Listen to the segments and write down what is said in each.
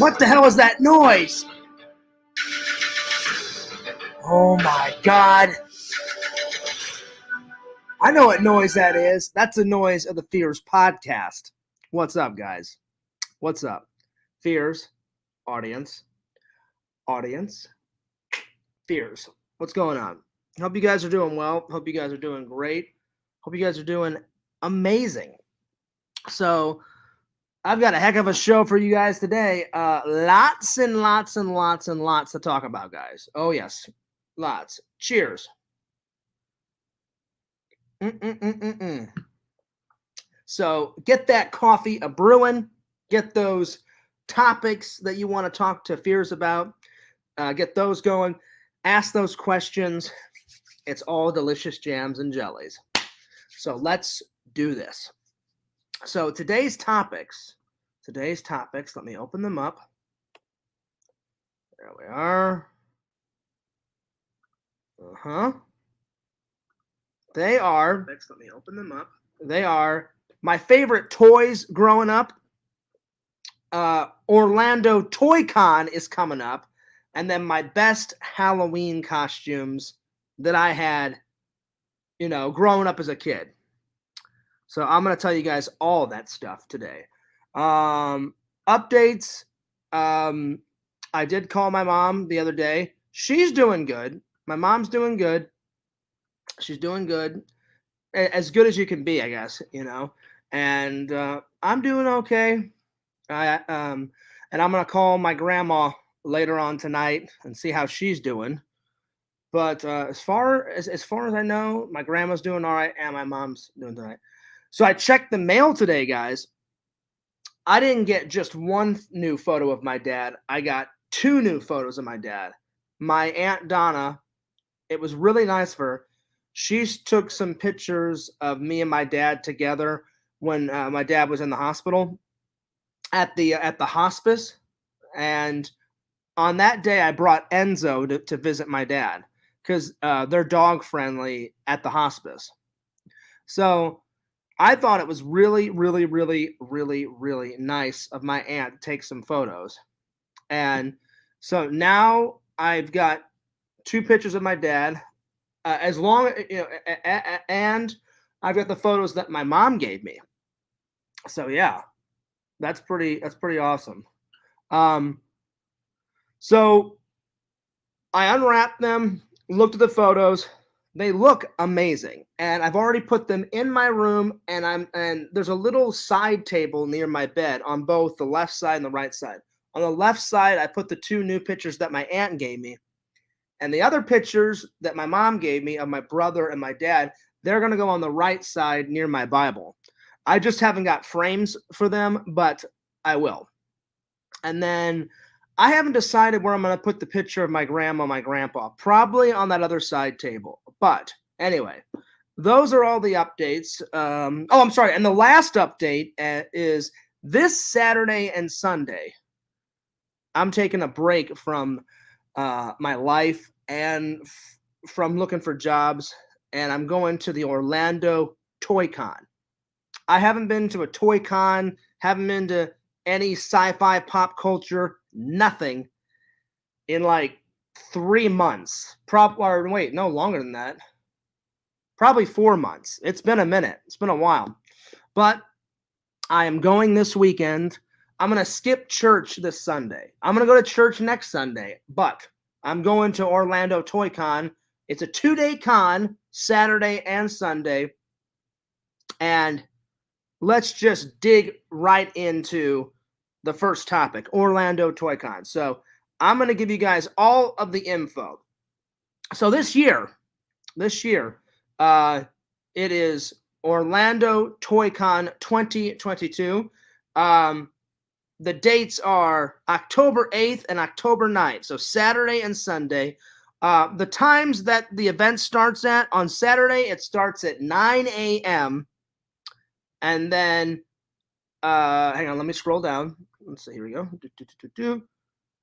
What the hell is that noise? Oh my God. I know what noise that is. That's the noise of the Fears podcast. What's up, guys? What's up? Fears, audience, Fears. What's going on? Hope you guys are doing well. Hope you guys are doing great. Hope you guys are doing amazing. So, I've got a heck of a show for you guys today. Lots and lots and lots and lots to talk about, guys. Oh, yes. Lots. Cheers. So get that coffee a brewing. Get those topics that you want to talk to Fears about. Get those going. Ask those questions. It's all delicious jams and jellies. So let's do this. So today's topics, let me open them up. There we are. They are, let me open them up. They are my favorite toys growing up. Orlando Toy Con is coming up. And then my best Halloween costumes that I had, growing up as a kid. So I'm going to tell you guys all that stuff today. Updates. I did call my mom the other day. She's doing good. My mom's doing good. She's doing good. As good as you can be, I guess, And I'm doing okay. And I'm going to call my grandma later on tonight and see how she's doing. But as far as I know, my grandma's doing all right and my mom's doing all right. So I checked the mail today, guys. I didn't get just one new photo of my dad. I got 2 new photos of my dad. My Aunt Donna, it was really nice for her. She took some pictures of me and my dad together when my dad was in the hospital at the hospice. And on that day, I brought Enzo to visit my dad because they're dog friendly at the hospice. So I thought it was really, really, really, really, really nice of my aunt to take some photos. And so now I've got 2 pictures of my dad, and I've got the photos that my mom gave me. So yeah, that's pretty awesome. So I unwrapped them, looked at the photos. They look amazing, and I've already put them in my room. And there's a little side table near my bed on both the left side and the right side. On the left side, I put the 2 new pictures that my aunt gave me, and the other pictures that my mom gave me of my brother and my dad, they're gonna go on the right side near my Bible. I just haven't got frames for them, but I will. And then I haven't decided where I'm going to put the picture of my grandma, my grandpa, probably on that other side table. But anyway, those are all the updates. I'm sorry. And the last update is this Saturday and Sunday. I'm taking a break from my life and from looking for jobs, and I'm going to the Orlando Toy Con. I haven't been to a Toy Con, haven't been to any sci-fi pop culture, nothing in like 3 months. No longer than that. Probably 4 months. It's been a minute. It's been a while. But I am going this weekend. I'm going to skip church this Sunday. I'm going to go to church next Sunday, but I'm going to Orlando Toy Con. It's a 2-day con, Saturday and Sunday. And let's just dig right into the first topic, Orlando Toy Con. So I'm going to give you guys all of the info. So this year, it is Orlando Toy Con 2022. The dates are October 8th and October 9th, so Saturday and Sunday. The times that the event starts at, on Saturday, it starts at 9 a.m., and then, hang on, let me scroll down. Let's see, here we go.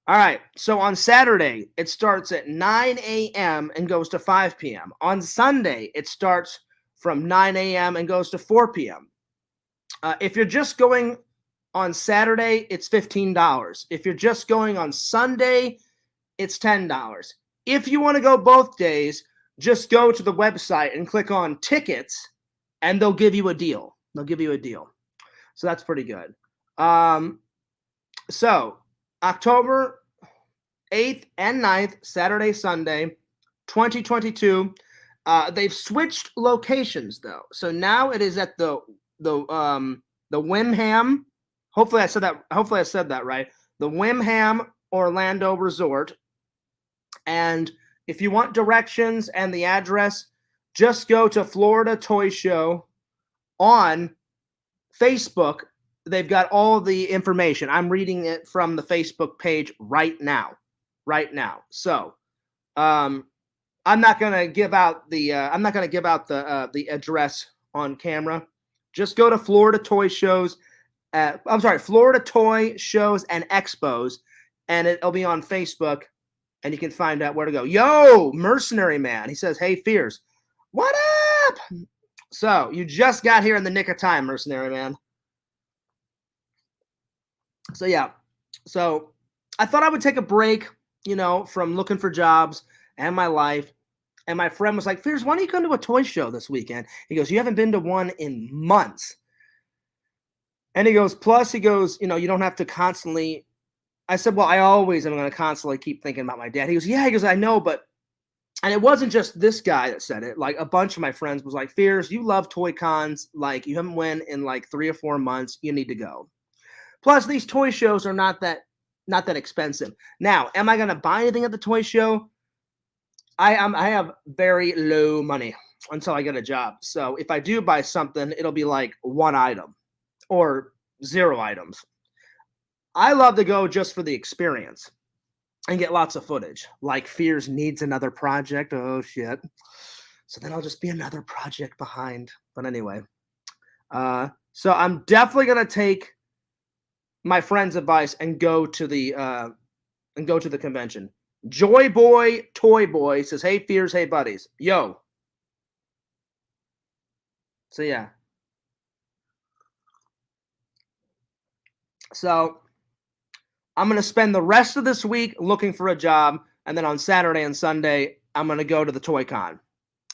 All right, so on Saturday, it starts at 9 a.m. and goes to 5 p.m. On Sunday, it starts from 9 a.m. and goes to 4 p.m. If you're just going on Saturday, it's $15. If you're just going on Sunday, it's $10. If you want to go both days, just go to the website and click on tickets, and they'll give you a deal. They'll give you a deal. So that's pretty good. So October 8th and 9th, Saturday, Sunday, 2022. They've switched locations though. So now it is at the Wimham. Hopefully I said that right. The Wimham Orlando Resort. And if you want directions and the address, just go to Florida Toy Show on Facebook. They've got all the information. I'm reading it from the Facebook page right now. So, I'm not gonna give out the address on camera. Just go to Florida Toy Shows. Florida Toy Shows and Expos, and it'll be on Facebook, and you can find out where to go. Yo, Mercenary Man. He says, "Hey, Fears, what up?" So you just got here in the nick of time, Mercenary Man. So yeah, so I thought I would take a break, from looking for jobs and my life. And my friend was like, "Fears, why don't you come to a toy show this weekend?" He goes, "You haven't been to one in months." And he goes, "Plus," he goes, "you don't have to constantly." I said, "Well, I always am going to constantly keep thinking about my dad." He goes, "Yeah," he goes, "I know, but," and it wasn't just this guy that said it. Like a bunch of my friends was like, "Fears, you love toy cons. Like you haven't went in like 3 or 4 months. You need to go." Plus, these toy shows are not that expensive. Now, am I going to buy anything at the toy show? I have very low money until I get a job. So if I do buy something, it'll be like one item or 0 items. I love to go just for the experience and get lots of footage. Like Fears needs another project. Oh shit. So then I'll just be another project behind. But anyway, so I'm definitely gonna take my friend's advice and go to the convention. Joy Boy Toy Boy says, "Hey Fears, hey buddies, yo." So yeah. So I'm gonna spend the rest of this week looking for a job, and then on Saturday and Sunday I'm gonna go to the Toy Con.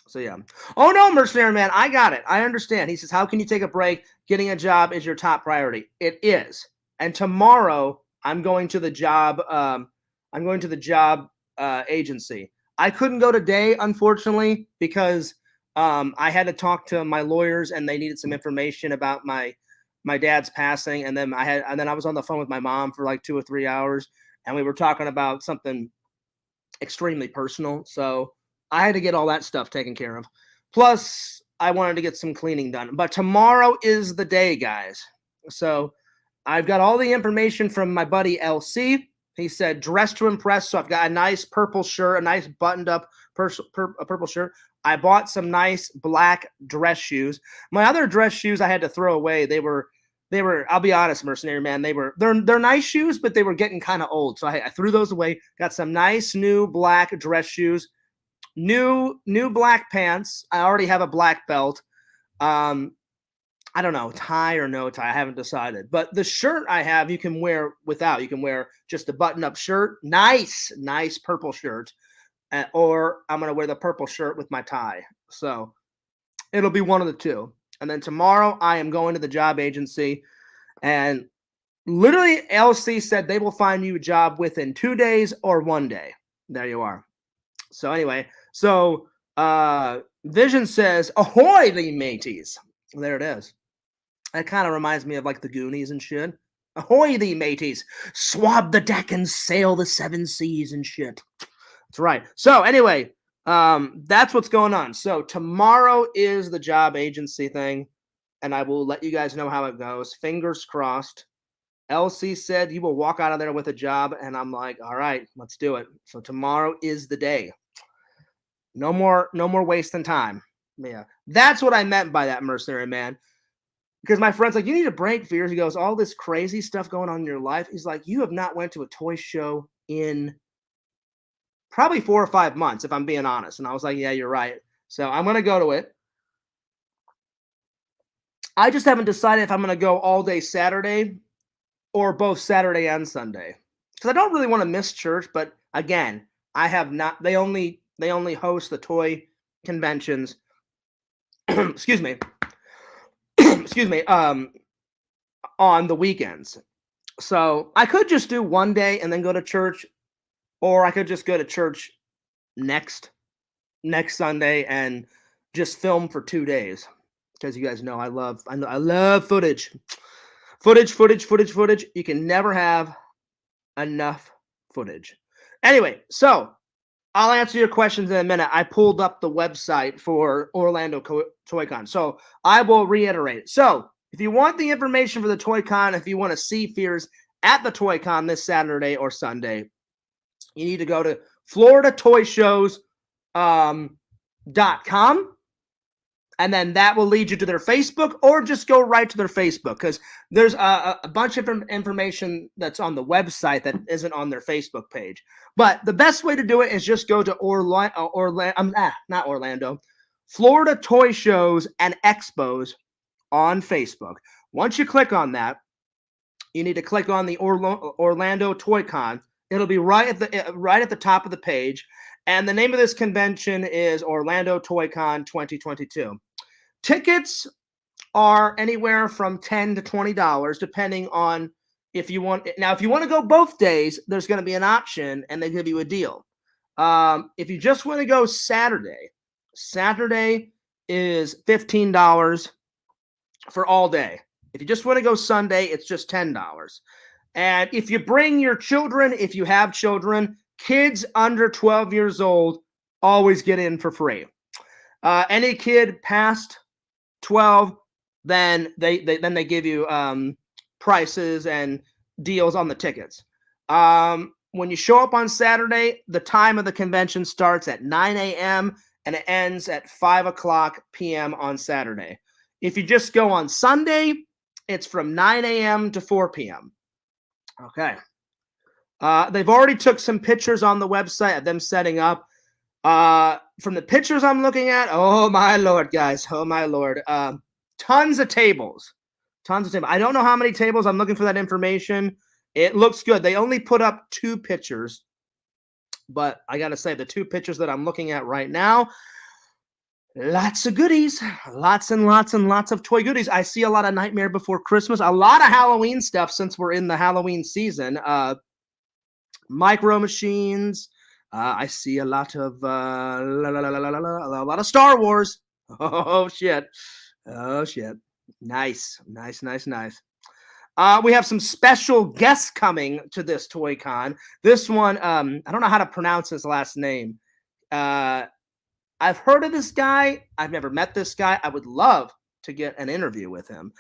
So yeah. Oh no, Mercenary Man, I got it. I understand. He says, "How can you take a break? Getting a job is your top priority." It is. And tomorrow I'm going to the job. Agency. I couldn't go today, unfortunately, because I had to talk to my lawyers and they needed some information about my dad's passing. And then I was on the phone with my mom for like 2 or 3 hours, and we were talking about something extremely personal. So I had to get all that stuff taken care of. Plus, I wanted to get some cleaning done. But tomorrow is the day, guys. So I've got all the information from my buddy LC. He said, "Dress to impress." So I've got a nice purple shirt, a nice buttoned up purple shirt. I bought some nice black dress shoes. My other dress shoes I had to throw away. They were, I'll be honest, Mercenary Man, they're nice shoes, but they were getting kind of old. So I threw those away. Got some nice new black dress shoes, new black pants. I already have a black belt. I don't know, tie or no tie. I haven't decided. But the shirt I have, you can wear without. You can wear just a button-up shirt. Nice purple shirt. Or I'm going to wear the purple shirt with my tie. So it'll be one of the two. And then tomorrow I am going to the job agency. And literally LC said they will find you a job within 2 days or 1 day. There you are. So anyway, Vision says, "Ahoy, the mateys." There it is. That kind of reminds me of like the Goonies and shit. "Ahoy, thee mateys! Swab the deck and sail the 7 seas and shit." That's right. So anyway, that's what's going on. So tomorrow is the job agency thing, and I will let you guys know how it goes. Fingers crossed. LC said you will walk out of there with a job, and I'm like, all right, let's do it. So tomorrow is the day. No more wasting time. Yeah, that's what I meant by that, Mercenary Man. Because my friend's like, "You need a break, Fears." He goes, "All this crazy stuff going on in your life." He's like, "You have not went to a toy show in probably 4 or 5 months, if I'm being honest." And I was like, "Yeah, you're right." So I'm going to go to it. I just haven't decided if I'm going to go all day Saturday or both Saturday and Sunday. Because I don't really want to miss church, but again, I have not. They only host the toy conventions. excuse me. excuse me. On the weekends. So I could just do one day and then go to church, or I could just go to church next next Sunday and just film for 2 days. Because you guys know I love footage. Footage. You can never have enough footage. Anyway, so I'll answer your questions in a minute. I pulled up the website for Orlando Toy Con. So I will reiterate. So if you want the information for the Toy Con, if you want to see Fears at the Toy Con this Saturday or Sunday, you need to go to floridatoyshows.com. And then that will lead you to their Facebook, or just go right to their Facebook, because there's a bunch of information that's on the website that isn't on their Facebook page. But the best way to do it is just go to Florida Toy Shows and Expos on Facebook. Once you click on that, you need to click on the Orlando Toy Con. It'll be right at the top of the page. And the name of this convention is Orlando Toy Con 2022. Tickets are anywhere from $10 to $20, depending on if you want. Now, if you want to go both days, there's going to be an option, and they give you a deal. If you just want to go Saturday is $15 for all day. If you just want to go Sunday, it's just $10. And if you bring your children, if you have children, kids under 12 years old always get in for free. Any kid past 12, then they give you prices and deals on the tickets. When you show up on Saturday, the time of the convention starts at 9 a.m. and it ends at 5 o'clock p.m. on Saturday. If you just go on Sunday, it's from 9 a.m. to 4 p.m. Okay. They've already took some pictures on the website of them setting up. From the pictures I'm looking at, oh my Lord, guys, oh my Lord. Tons of tables. I don't know how many tables. I'm looking for that information. It looks good. They only put up 2 pictures, but I got to say, the 2 pictures that I'm looking at right now, lots of goodies, lots and lots of toy goodies. I see a lot of Nightmare Before Christmas, a lot of Halloween stuff since we're in the Halloween season. Micro Machines. I see a lot of Star Wars. Oh shit. Nice. We have some special guests coming to this Toy Con. This one, I don't know how to pronounce his last name. I've heard of this guy. I've never met this guy. I would love to get an interview with him.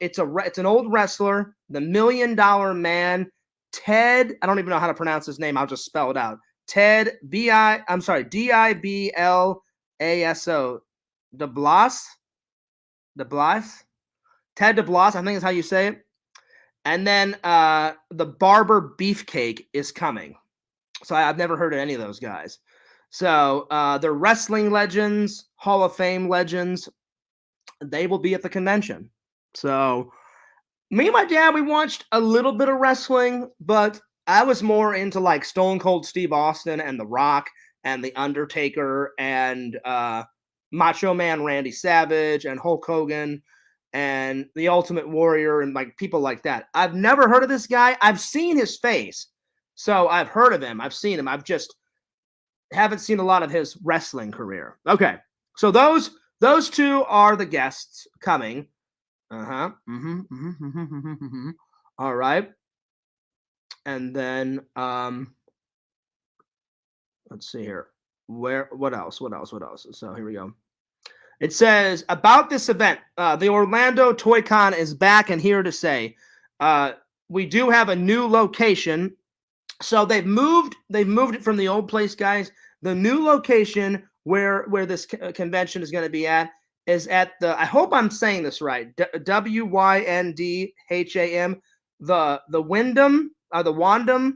It's an old wrestler, the $1 Million Man, Ted. I don't even know how to pronounce his name. I'll just spell it out. Ted Diblaso. Ted Diblaso, I think is how you say it. And then the Barber Beefcake is coming. So I've never heard of any of those guys. So they're wrestling legends, Hall of Fame legends. They will be at the convention. So me and my dad, we watched a little bit of wrestling, but I was more into like Stone Cold Steve Austin and The Rock and The Undertaker and Macho Man Randy Savage and Hulk Hogan and The Ultimate Warrior and like people like that. I've never heard of this guy. I've seen his face. So I've heard of him. I've seen him. I've just haven't seen a lot of his wrestling career. Okay. So those 2 are the guests coming. All right. And then let's see here. What else? So here we go. It says about this event, the Orlando Toy Con is back and here to say, we do have a new location. So they've moved it from the old place, guys. The new location where this convention is going to be at is at the, I hope I'm saying this right, Wyndham, the Wyndham, the Wandham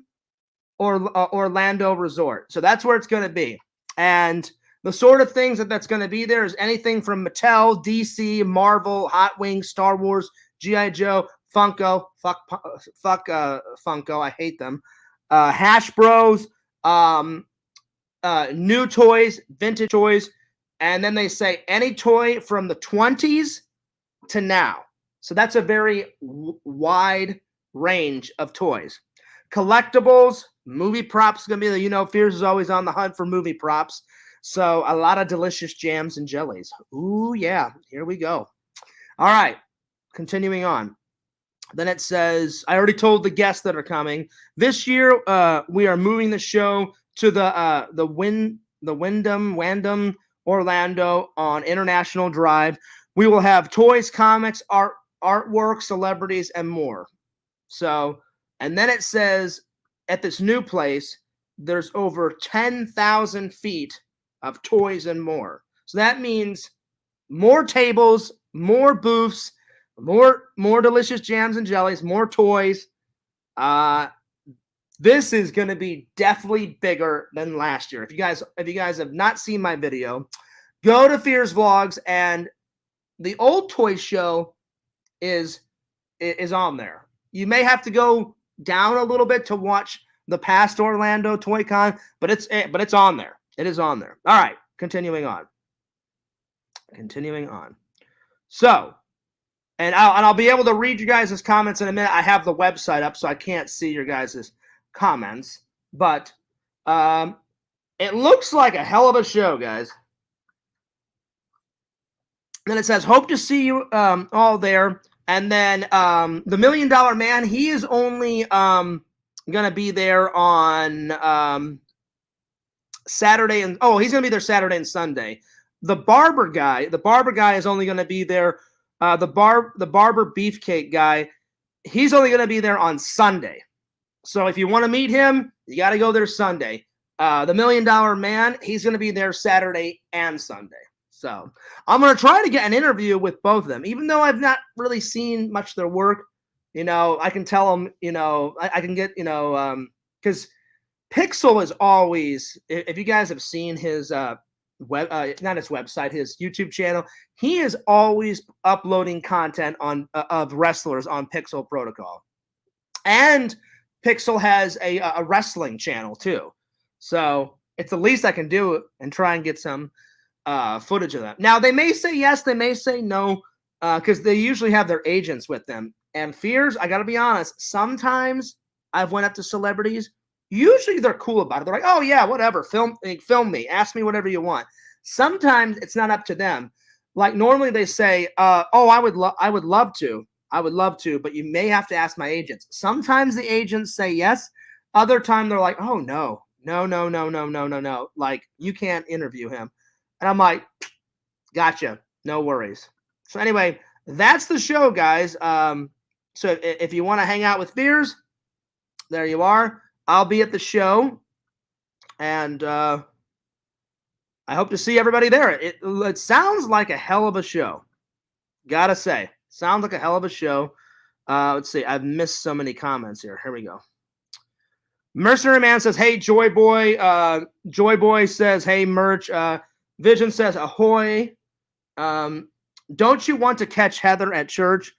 Orlando Resort. So that's where it's going to be. And the sort of things that's going to be there is anything from Mattel, DC, Marvel, Hot Wings, Star Wars, G.I. Joe, Funko, Funko. I hate them. Hash Bros, um, new toys, vintage toys, and then they say any toy from the 20s to now. So that's a very wide range of toys. Collectibles, movie props going to be the, Fears is always on the hunt for movie props. So a lot of delicious jams and jellies. Ooh, yeah, here we go. All right, continuing on. Then it says, I already told the guests that are coming. This year, we are moving the show to the Wyndham, Orlando on International Drive. We will have toys, comics, artwork, celebrities, and more. So, and then it says, at this new place, there's over 10,000 feet of toys and more. So that means more tables, more booths, more delicious jams and jellies, more toys. This is going to be definitely bigger than last year. If you guys have not seen my video, go to Fears Vlogs, and the old toy show is on there. You may have to go down a little bit to watch the past Orlando Toy Con, but it's on there. It is on there. All right, continuing on. So, and I'll be able to read you guys' comments in a minute. I have the website up, so I can't see your guys' comments, but it looks like a hell of a show, guys. Then it says, hope to see you all there. And then the $1 Million Man, he is only going to be there on Saturday. He's going to be there Saturday and Sunday. The barber guy is only going to be there. The barber beefcake guy, he's only going to be there on Sunday. So if you want to meet him, you got to go there Sunday. The $1 Million Man, he's going to be there Saturday and Sunday. So I'm going to try to get an interview with both of them, even though I've not really seen much of their work. I can tell them, I can get, because Pixel is always, if you guys have seen his not his website, his YouTube channel, he is always uploading content of wrestlers on Pixel Protocol. And Pixel has a wrestling channel too. So it's the least I can do and try and get some footage of that. Now, they may say yes, they may say no, because they usually have their agents with them. And Fears, I got to be honest, sometimes I've went up to celebrities. Usually they're cool about it. They're like, oh, yeah, whatever, film me, ask me whatever you want. Sometimes it's not up to them. Like normally they say, oh, I would love to, but you may have to ask my agents. Sometimes the agents say yes. Other time they're like, oh, no. Like, you can't interview him. And I'm like, gotcha. No worries. So anyway, that's the show, guys. So if you want to hang out with Fears, there you are. I'll be at the show. And I hope to see everybody there. It sounds like a hell of a show. Gotta say. Sounds like a hell of a show. Let's see. I've missed so many comments here. Here we go. Mercenary Man says, hey, Joy Boy. Joy Boy says, hey, merch. Vision says, ahoy. Don't you want to catch Heather at church?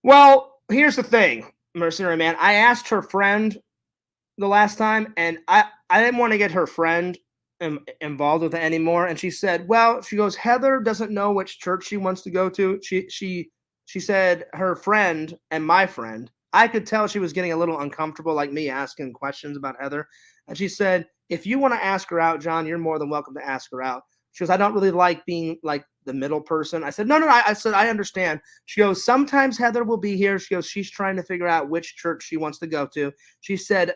Well, here's the thing, Mercenary Man. I asked her friend the last time, and I didn't want to get her friend involved with it anymore. And she said, well, she goes, Heather doesn't know which church she wants to go to. She said her friend and my friend, I could tell she was getting a little uncomfortable, like me asking questions about Heather. And she said, if you want to ask her out, John, you're more than welcome to ask her out. She goes, I don't really like being like the middle person. I said, no. I said, I understand. She goes, sometimes Heather will be here. She goes, she's trying to figure out which church she wants to go to. She said,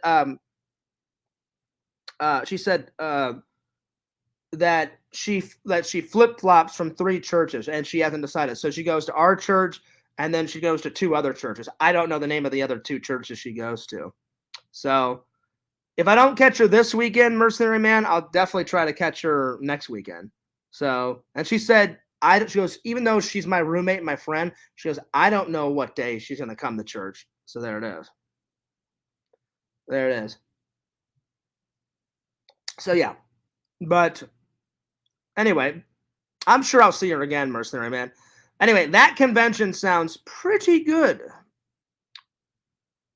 that she flip-flops from 3 churches and she hasn't decided. So she goes to our church and then she goes to 2 other churches. I don't know the name of the other 2 churches she goes to. So if I don't catch her this weekend, Mercenary Man, I'll definitely try to catch her next weekend. So, and she said, she goes, even though she's my roommate and my friend, she goes, I don't know what day she's going to come to church. So there it is. There it is. So yeah, but anyway, I'm sure I'll see her again, Mercenary Man. Anyway, that convention sounds pretty good.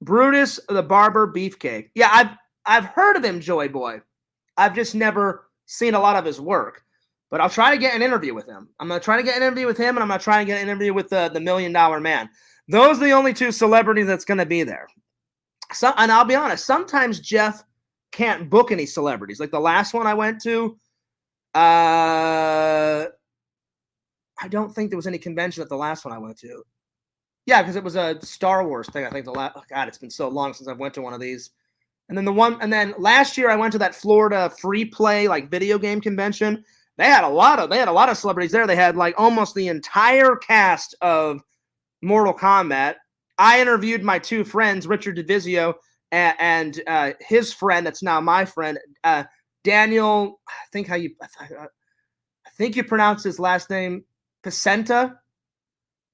Brutus the Barber Beefcake. Yeah, I've heard of him, Joy Boy. I've just never seen a lot of his work. But I'll try to get an interview with him. I'm going to try to get an interview with him, and I'm going to try to get an interview with the $1 Million Man. Those are the only two celebrities that's going to be there. So, and I'll be honest, sometimes Jeff can't book any celebrities. Like the last one I went to, I don't think there was any convention at the last one I went to. Yeah, because it was a Star Wars thing. I think God, it's been so long since I've went to one of these. And then last year I went to that Florida free play like video game convention. They had a lot of celebrities there. They had like almost the entire cast of Mortal Kombat. I interviewed my two friends, Richard DeVizio and his friend that's now my friend, Daniel. I think you pronounce his last name Pacenta.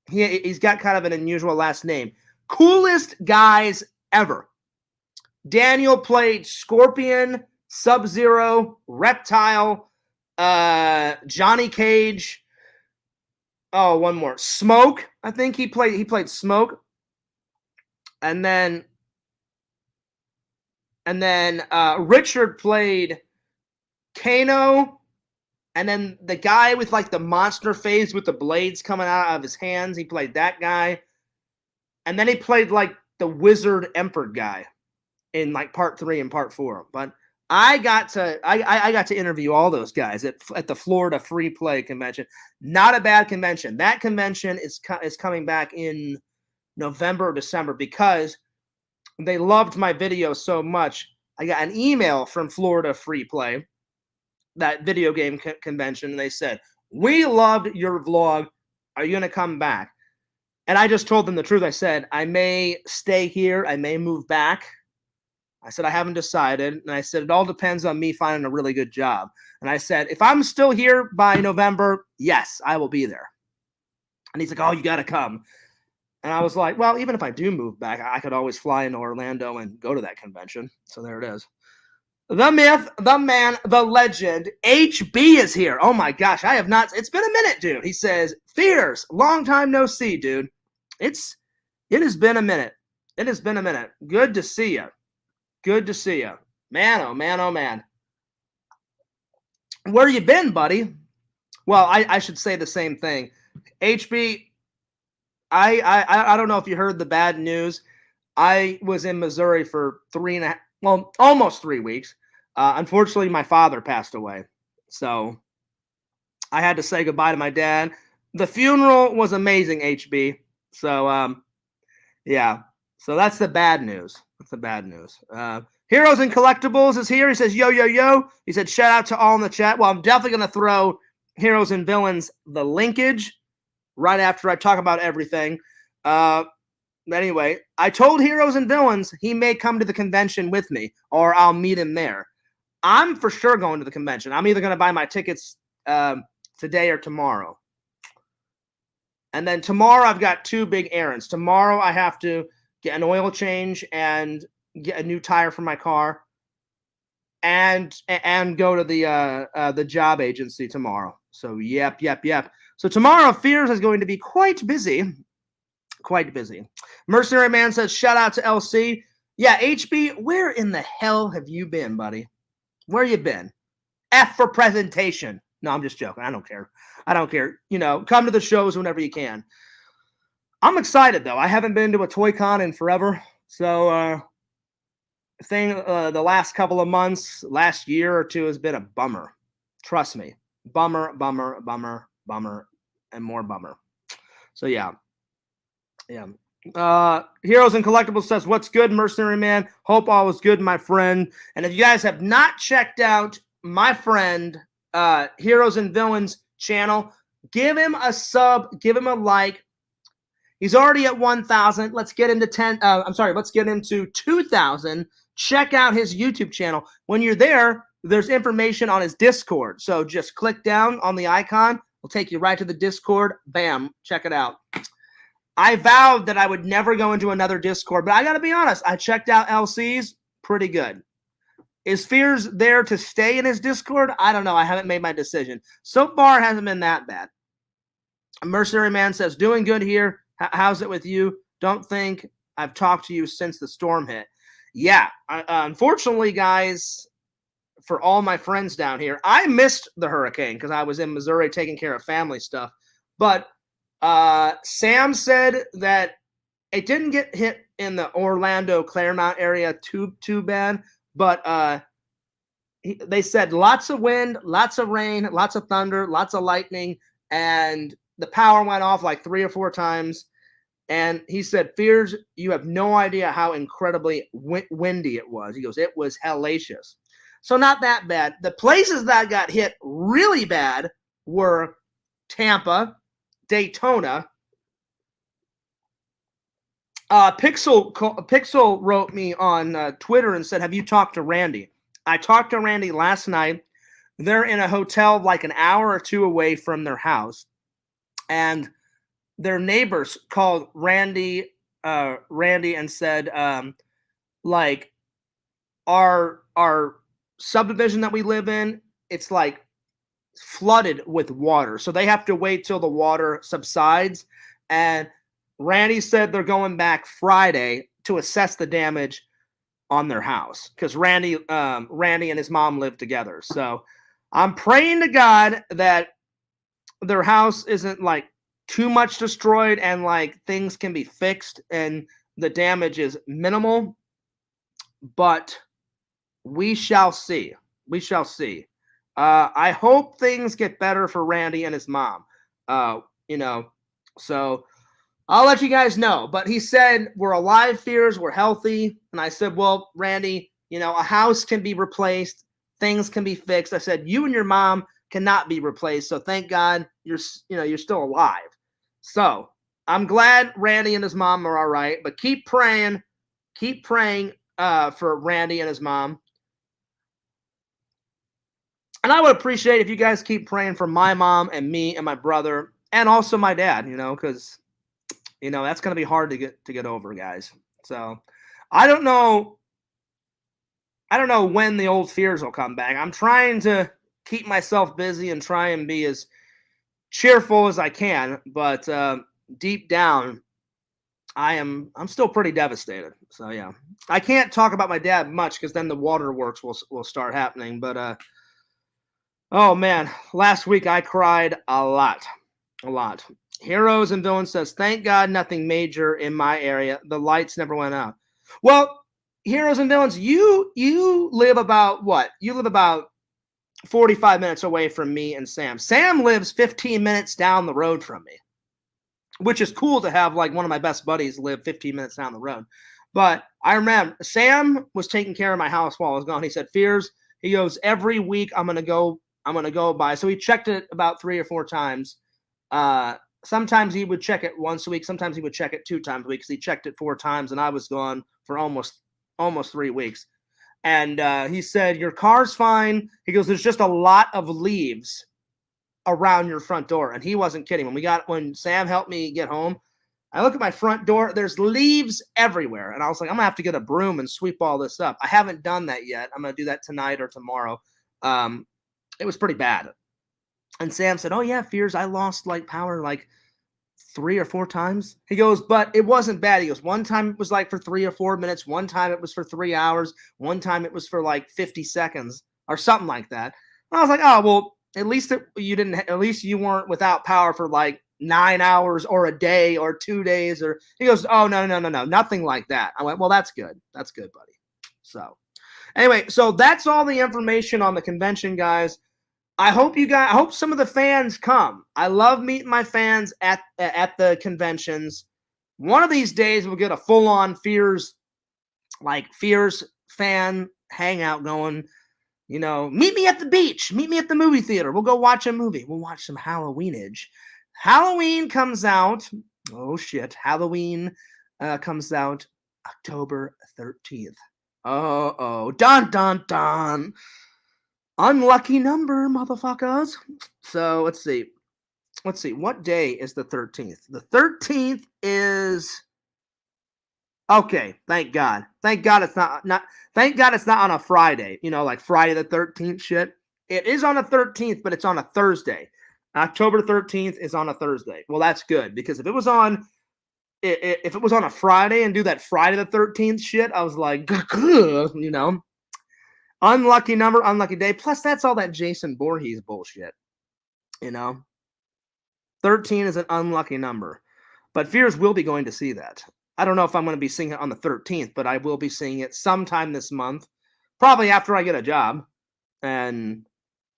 He's got kind of an unusual last name. Coolest guys ever. Daniel played Scorpion, Sub-Zero, Reptile, Johnny Cage. Oh, one more. Smoke. I think he played Smoke. And then Richard played Kano. And then the guy with like the monster face with the blades coming out of his hands, he played that guy. And then he played like the Wizard Emperor guy in like part 3 and part 4. But I got to interview all those guys at the Florida Free Play convention. Not a bad convention. That convention is coming back in November or December because they loved my video so much. I got an email from Florida Free Play, that video game convention, and they said, "We loved your vlog. Are you going to come back?" And I just told them the truth. I said, I may stay here. I may move back. I said, I haven't decided. And I said, it all depends on me finding a really good job. And I said, if I'm still here by November, yes, I will be there. And he's like, oh, you got to come. And I was like, well, even if I do move back, I could always fly into Orlando and go to that convention. So there it is. The myth, the man, the legend, HB is here. Oh my gosh, it's been a minute, dude. He says, Fears, long time no see, dude. It has been a minute. It has been a minute. Good to see you. Good to see you. Man, oh man, oh man. Where you been, buddy? Well, I should say the same thing. HB, I don't know if you heard the bad news. I was in Missouri for almost 3 weeks. Unfortunately, my father passed away. So I had to say goodbye to my dad. The funeral was amazing, HB. So, yeah. So that's the bad news. That's the bad news. Heroes and Collectibles is here. He says, yo, yo, yo. He said, shout out to all in the chat. Well, I'm definitely going to throw Heroes and Villains, the linkage, right after I talk about everything. Anyway, I told Heroes and Villains he may come to the convention with me, or I'll meet him there. I'm for sure going to the convention. I'm either going to buy my tickets today or tomorrow. And then tomorrow I've got 2 big errands. Tomorrow I have to get an oil change and get a new tire for my car, and go to the job agency tomorrow. So yep. So tomorrow Fears is going to be quite busy. Quite busy. Mercenary Man says, shout out to LC. Yeah, HB, where in the hell have you been, buddy? Where you been? F for presentation. No, I'm just joking. I don't care. You know, come to the shows whenever you can. I'm excited, though. I haven't been to a Toy Con in forever. So, the last couple of months, last year or 2 has been a bummer. Trust me. Bummer, and more bummer. So, yeah. Yeah. Heroes and Collectibles says, what's good, Mercenary Man? Hope all is good, my friend. And if you guys have not checked out my friend Heroes and Villains channel, give him a sub, give him a like. He's already at 1,000. Let's get him to let's get him to 2,000. Check out his YouTube channel. When you're there, there's information on his Discord. So just click down on the icon. It'll take you right to the Discord. Bam. Check it out. I vowed that I would never go into another Discord, but I got to be honest. I checked out LC's. Pretty good. Is Fears there to stay in his Discord? I don't know. I haven't made my decision. So far, it hasn't been that bad. Mercenary Man says, doing good here. How's it with you? Don't think I've talked to you since the storm hit. Yeah, unfortunately, guys, for all my friends down here, I missed the hurricane because I was in Missouri taking care of family stuff. But Sam said that it didn't get hit in the Orlando Claremont area too bad, but they said lots of wind, lots of rain, lots of thunder, lots of lightning, and the power went off like 3 or 4 times. And he said, Fears, you have no idea how incredibly windy it was. He goes, it was hellacious. So not that bad. The places that got hit really bad were Tampa, Daytona. Pixel wrote me on Twitter and said, have you talked to Randy? I talked to Randy last night. They're in a hotel like an hour or two away from their house. And their neighbors called Randy and said, like, our subdivision that we live in, it's like flooded with water. So they have to wait till the water subsides. And Randy said they're going back Friday to assess the damage on their house because Randy and his mom live together. So I'm praying to God that their house isn't like too much destroyed and like things can be fixed and the damage is minimal. But we shall see. We shall see. I hope things get better for Randy and his mom. So I'll let you guys know. But he said, we're alive, Fears. We're healthy. And I said, well, Randy, a house can be replaced. Things can be fixed. I said, you and your mom cannot be replaced. So thank God you're still alive. So I'm glad Randy and his mom are all right. But keep praying. Keep praying for Randy and his mom. And I would appreciate if you guys keep praying for my mom and me and my brother and also my dad, because that's going to be hard to get over, guys. So I don't know when the old Fears will come back. I'm trying to keep myself busy and try and be as cheerful as I can, but deep down I'm still pretty devastated. So yeah, I can't talk about my dad much because then the waterworks will start happening. But oh man, last week I cried a lot. Heroes and Villains says, thank God nothing major in my area. The lights never went out. Well, Heroes and Villains, you live about what? You live about 45 minutes away from me and Sam. Sam lives 15 minutes down the road from me, which is cool to have like one of my best buddies live 15 minutes down the road. But I remember Sam was taking care of my house while I was gone. He said, Fears, he goes, every week I'm going to go by. So he checked it about 3 or 4 times. Sometimes he would check it once a week. Sometimes he would check it 2 times a week because he checked it 4 times and I was gone for almost 3 weeks. And he said, your car's fine. He goes, there's just a lot of leaves around your front door. And he wasn't kidding. When Sam helped me get home, I look at my front door, there's leaves everywhere. And I was like, I'm gonna have to get a broom and sweep all this up. I haven't done that yet. I'm gonna do that tonight or tomorrow. It was pretty bad. And Sam said, oh yeah, Fears, I lost like power like 3 or 4 times. He goes, but it wasn't bad. He goes, one time it was like for 3 or 4 minutes. One time it was for 3 hours. One time it was for like 50 seconds or something like that. And I was like, oh, well, at least you weren't without power for like 9 hours or a day or 2 days. Or he goes, oh, no, nothing like that. I went, well, that's good. That's good, buddy. So anyway, so that's all the information on the convention, guys. I hope some of the fans come. I love meeting my fans at the conventions. One of these days we'll get a full-on Fears fan hangout going. Meet me at the beach. Meet me at the movie theater. We'll go watch a movie. We'll watch some Halloweenage. Halloween comes out. Oh shit! Halloween comes out October 13th. Oh, dun dun dun. Unlucky number, motherfuckers. So let's see. What day is the 13th? The 13th is okay. Thank God. Thank God it's not. Thank God it's not on a Friday. Like Friday the 13th shit. It is on a 13th, but it's on a Thursday. October 13th is on a Thursday. Well, that's good because if it was on if it was on a Friday and do that Friday the 13th shit, I was like, you know, unlucky number, unlucky day. Plus, that's all that Jason Voorhees bullshit, you know. 13 is an unlucky number, but Fears will be going to see that. I don't know if I'm going to be seeing it on the 13th, but I will be seeing it sometime this month, probably after I get a job and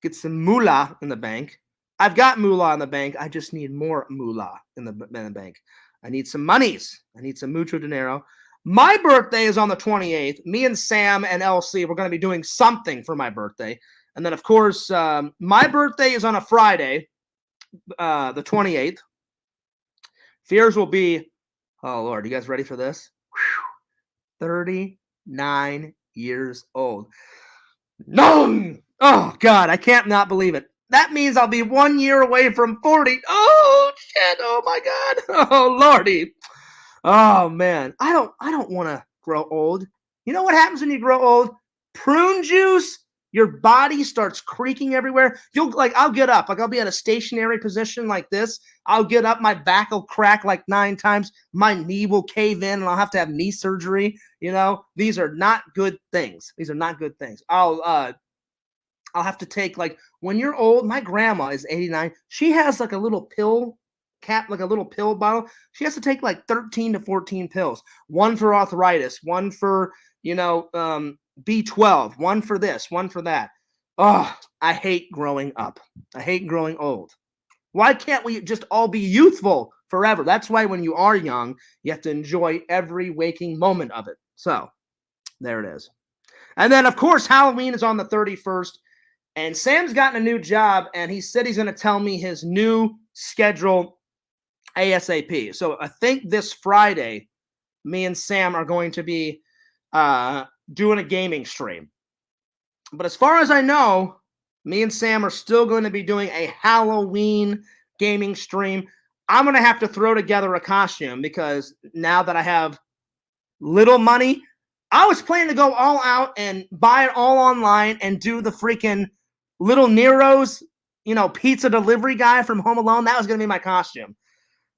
get some moolah in the bank. I've got moolah in the bank. I just need more moolah in the bank. I need some monies. I need some mucho dinero. My birthday is on the 28th. Me and Sam and LC, we're going to be doing something for my birthday. And then, of course, my birthday is on a Friday, the 28th. Fears will be, oh, Lord, you guys ready for this? 39 years old. No! Oh, God, I can't not believe it. That means I'll be 1 year away from 40. Oh, shit. Oh, my God. Oh, Lordy. Oh, man. I don't want to grow old. You know what happens when you grow old? Prune juice. Your body starts creaking everywhere. I'll get up. Like, I'll be in a stationary position like this. I'll get up. My back will crack like 9 times. My knee will cave in, and I'll have to have knee surgery. You know, these are not good things. These are not good things. I'll have to take, like, when you're old, my grandma is 89. She has like a little pill cap, like a little pill bottle. She has to take like 13 to 14 pills. One for arthritis, one for, you know, B12, one for this, one for that. Oh, I hate growing up. I hate growing old. Why can't we just all be youthful forever? That's why when you are young, you have to enjoy every waking moment of it. So there it is. And then, of course, Halloween is on the 31st. And Sam's gotten a new job, and he said he's going to tell me his new schedule ASAP. So I think this Friday, me and Sam are going to be doing a gaming stream. But as far as I know, me and Sam are still going to be doing a Halloween gaming stream. I'm going to have to throw together a costume because now that I have little money, I was planning to go all out and buy it all online and do the freaking Little Nero's, you know, pizza delivery guy from Home Alone. That was going to be my costume.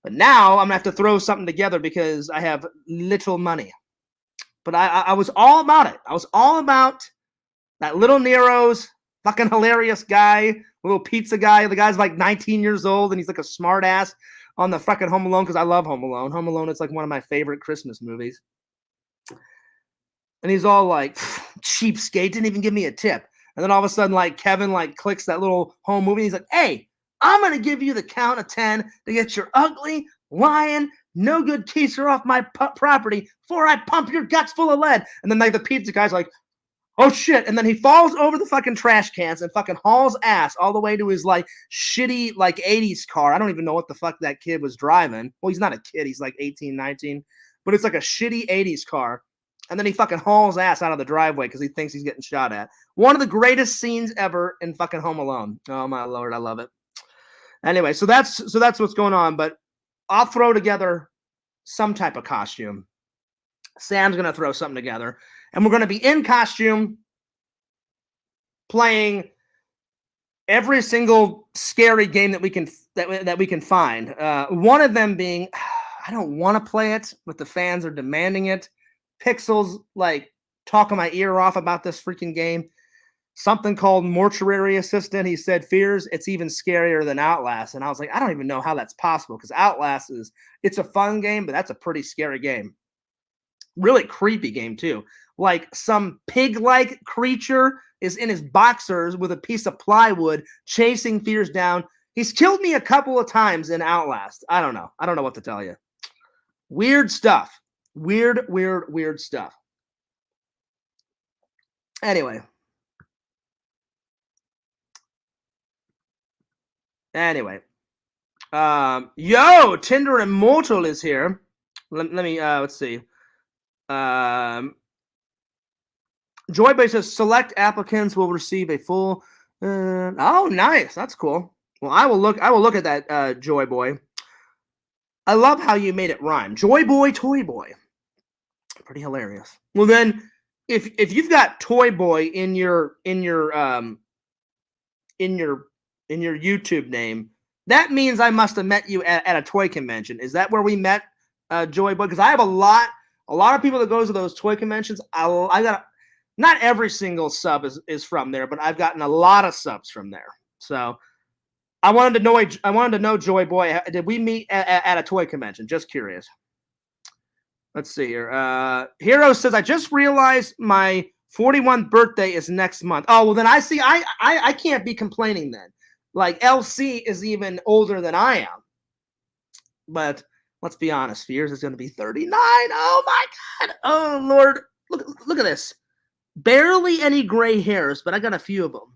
But now I'm going to have to throw something together because I have little money. But I was all about it. I was all about that Little Nero's fucking hilarious guy, little pizza guy. The guy's like 19 years old and he's like a smart ass on the fucking Home Alone because I love Home Alone. Home Alone is like one of my favorite Christmas movies. And he's all like, cheapskate, didn't even give me a tip. And then all of a sudden, like, Kevin, like, clicks that little home movie. And he's like, hey, I'm going to give you the count of 10 to get your ugly, lying, no good teacher off my property before I pump your guts full of lead. And then, like, the pizza guy's like, oh, shit. And then he falls over the fucking trash cans and fucking hauls ass all the way to his, like, shitty, like, 80s car. I don't even know what the fuck that kid was driving. Well, he's not a kid. He's like 18, 19. But it's like a shitty 80s car. And then he fucking hauls ass out of the driveway because he thinks he's getting shot at. One of the greatest scenes ever in fucking Home Alone. Oh, my Lord. I love it. Anyway, so that's what's going on. But I'll throw together some type of costume. Sam's going to throw something together. And we're going to be in costume playing every single scary game that we can find. One of them being, I don't want to play it, but the fans are demanding it. Pixels like talking my ear off about this freaking game. Something called Mortuary Assistant. He said, Fears, it's even scarier than Outlast. And I was like, I don't even know how that's possible because Outlast it's a fun game, but that's a pretty scary game. Really creepy game too. Like some pig-like creature is in his boxers with a piece of plywood chasing Fears down. He's killed me a couple of times in Outlast. I don't know. I don't know what to tell you. Weird stuff. Weird stuff. Anyway. Yo, Tinder Immortal is here. Let me, let's see. Joyboy says, select applicants will receive a full, oh, nice. That's cool. Well, I will look at that, Joyboy. I love how you made it rhyme. Joyboy, Toy Boy. Pretty hilarious. Well, then, if you've got Toy Boy in your YouTube name, that means I must have met you at a toy convention. Is that where we met? Joy Boy, because I have a lot of people that goes to those toy conventions. I got not every single sub is from there, but I've gotten a lot of subs from there. So I wanted to know Joy Boy. Did we meet at a toy convention? Just curious. Let's see here. Hero says, I just realized my 41st birthday is next month. Oh, well then I can't be complaining then. Like LC is even older than I am. But let's be honest, Fears is going to be 39. Oh my God. Oh Lord. Look at this. Barely any gray hairs, but I got a few of them.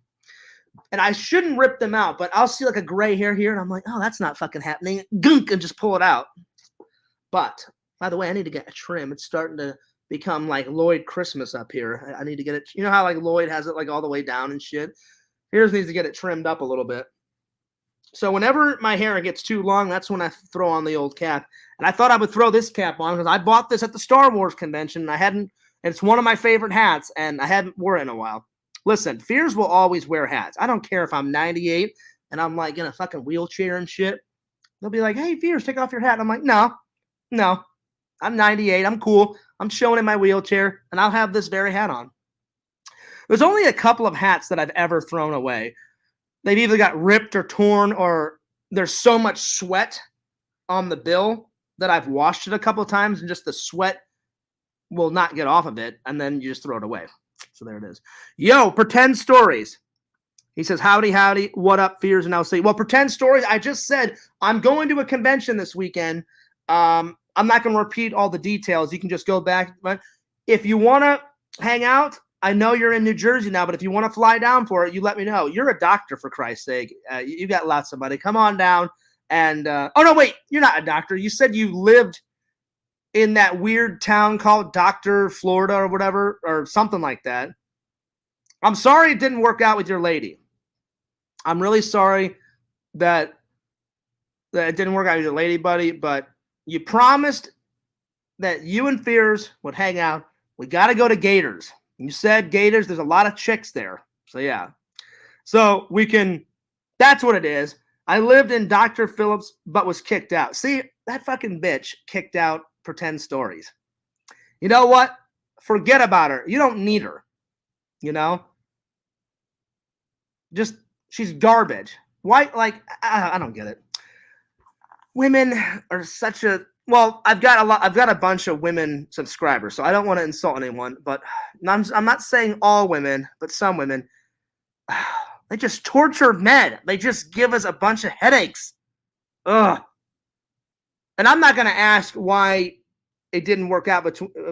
And I shouldn't rip them out, but I'll see like a gray hair here, and I'm like, oh, that's not fucking happening. Gunk, and just pull it out. But by the way, I need to get a trim. It's starting to become like Lloyd Christmas up here. I need to get it. You know how like Lloyd has it like all the way down and shit? Here's needs to get it trimmed up a little bit. So whenever my hair gets too long, that's when I throw on the old cap. And I thought I would throw this cap on because I bought this at the Star Wars convention, and I hadn't. It's one of my favorite hats, and I hadn't worn it in a while. Listen, Fears will always wear hats. I don't care if I'm 98 and I'm like in a fucking wheelchair and shit. They'll be like, hey, Fears, take off your hat. And I'm like, no, I'm 98. I'm cool. I'm chilling in my wheelchair, and I'll have this very hat on. There's only a couple of hats that I've ever thrown away. They've either got ripped or torn, or there's so much sweat on the bill that I've washed it a couple of times, and just the sweat will not get off of it, and then you just throw it away. So there it is. Yo, Pretend Stories. He says, howdy, what up, Fears and LC? Well, Pretend Stories, I just said I'm going to a convention this weekend. I'm not going to repeat all the details. You can just go back. But if you want to hang out, I know you're in New Jersey now, but if you want to fly down for it, you let me know. You're a doctor, for Christ's sake. You got lots of money. Come on down. And, oh, no, wait, you're not a doctor. You said you lived in that weird town called Dr. Florida or whatever, or something like that. I'm sorry it didn't work out with your lady. I'm really sorry that it didn't work out with your lady, buddy, but you promised that you and Fears would hang out. We got to go to Gators. You said Gators, there's a lot of chicks there. So, yeah. So, that's what it is. I lived in Dr. Phillips, but was kicked out. See, that fucking bitch kicked out Pretend Stories. You know what? Forget about her. You don't need her. You know? Just, she's garbage. Why? Like, I don't get it. Women are such a, well, I've got a bunch of women subscribers, so I don't want to insult anyone, but I'm not saying all women, but some women, they just torture men. They just give us a bunch of headaches. Ugh. And I'm not going to ask why it didn't work out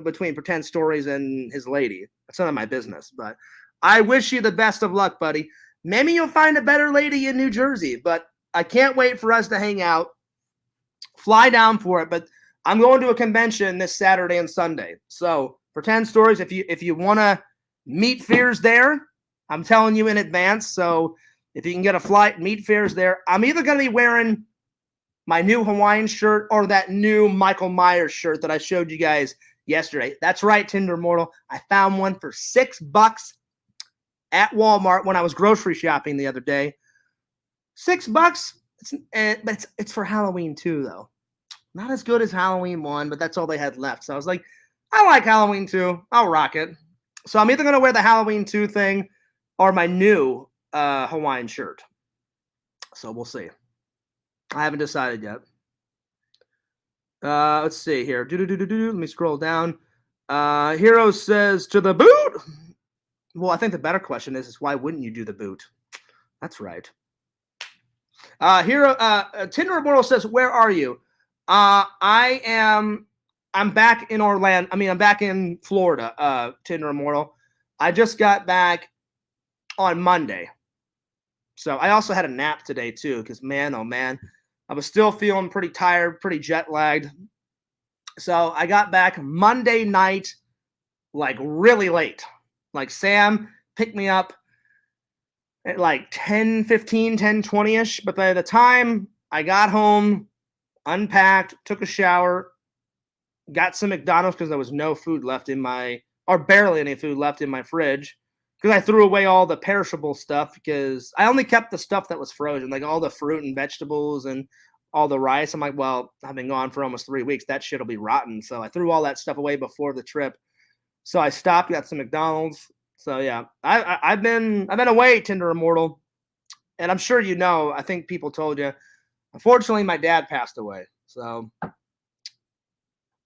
between Pretend Stories and his lady. That's none of my business. But I wish you the best of luck, buddy. Maybe you'll find a better lady in New Jersey. But I can't wait for us to hang out. Fly down for it. But I'm going to a convention this Saturday and Sunday. So Pretend Stories, if you want to meet Fears there, I'm telling you in advance. So if you can get a flight, meet Fears there. I'm either going to be wearing my new Hawaiian shirt or that new Michael Myers shirt that I showed you guys yesterday. That's right, Tinder Mortal. I found one for $6 at Walmart when I was grocery shopping the other day. $6, but it's for Halloween too, though. Not as good as Halloween 1, but that's all they had left. So I was like, I like Halloween 2. I'll rock it. So I'm either going to wear the Halloween 2 thing or my new Hawaiian shirt. So we'll see. I haven't decided yet. Let's see here. Let me scroll down. Hero says, to the boot. Well, I think the better question is why wouldn't you do the boot? That's right. Tinder Immortal says, where are you? I'm back in Orlando. I'm back in Florida, Tinder Immortal. I just got back on Monday. So I also had a nap today too, because man, oh man, I was still feeling pretty tired, pretty jet lagged. So I got back Monday night, like really late. Like Sam picked me up at like 10:15, 10:20-ish. But by the time I got home, unpacked, took a shower, got some McDonald's because there was no food left or barely any food left in my fridge. Because I threw away all the perishable stuff because I only kept the stuff that was frozen, like all the fruit and vegetables and all the rice. I'm like, well, I've been gone for almost 3 weeks. That shit'll be rotten. So I threw all that stuff away before the trip. So I stopped, got some McDonald's. So yeah, I've been away, Tinder Immortal, and I'm sure you know. I think people told you. Unfortunately, my dad passed away, so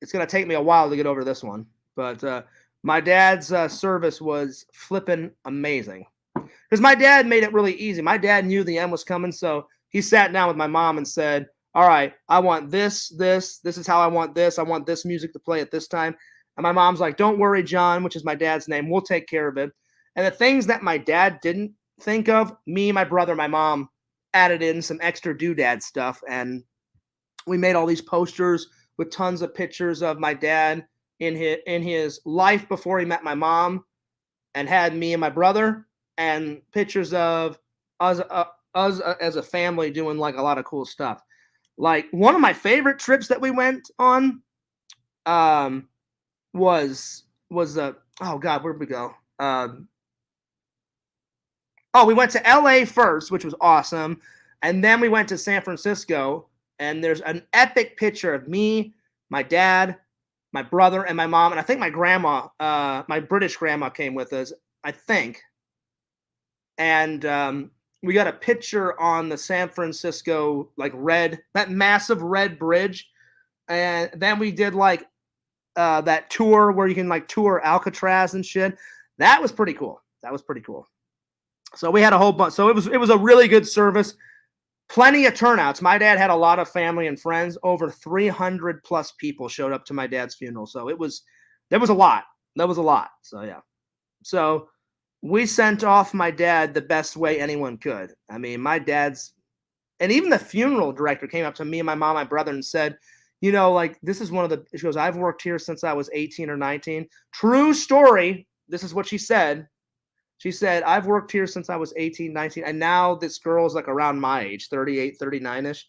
it's gonna take me a while to get over this one. But my dad's service was flipping amazing because my dad made it really easy. My dad knew the end was coming, so he sat down with my mom and said, "All right, I want this. This is how I want this. I want this music to play at this time." And my mom's like, "Don't worry, John," which is my dad's name. "We'll take care of it." And the things that my dad didn't think of, me, my brother, my mom added in some extra doodad stuff, and we made all these posters with tons of pictures of my dad in his life before he met my mom, and had me and my brother, and pictures of us as a family doing like a lot of cool stuff. Like one of my favorite trips that we went on um, was oh god, where'd we go? Oh, we went to LA first, which was awesome, and then we went to San Francisco. And there's an epic picture of me, my dad, my brother, and my mom, and I think my grandma, my British grandma, came with us. I think, and we got a picture on the San Francisco that massive red bridge, and then we did like that tour where you can like tour Alcatraz and shit. That was pretty cool. So we had a whole bunch. So it was a really good service. Plenty of turnouts. My dad had a lot of family and friends. Over 300 plus people showed up to my dad's funeral. So there was a lot. So yeah. So we sent off my dad the best way anyone could. I mean, and even the funeral director came up to me and my mom, my brother, and said, like, this is one of she goes, "I've worked here since I was 18 or 19. True story. This is what she said. She said, "I've worked here since I was 18, 19, and now this girl's like around my age, 38, 39-ish.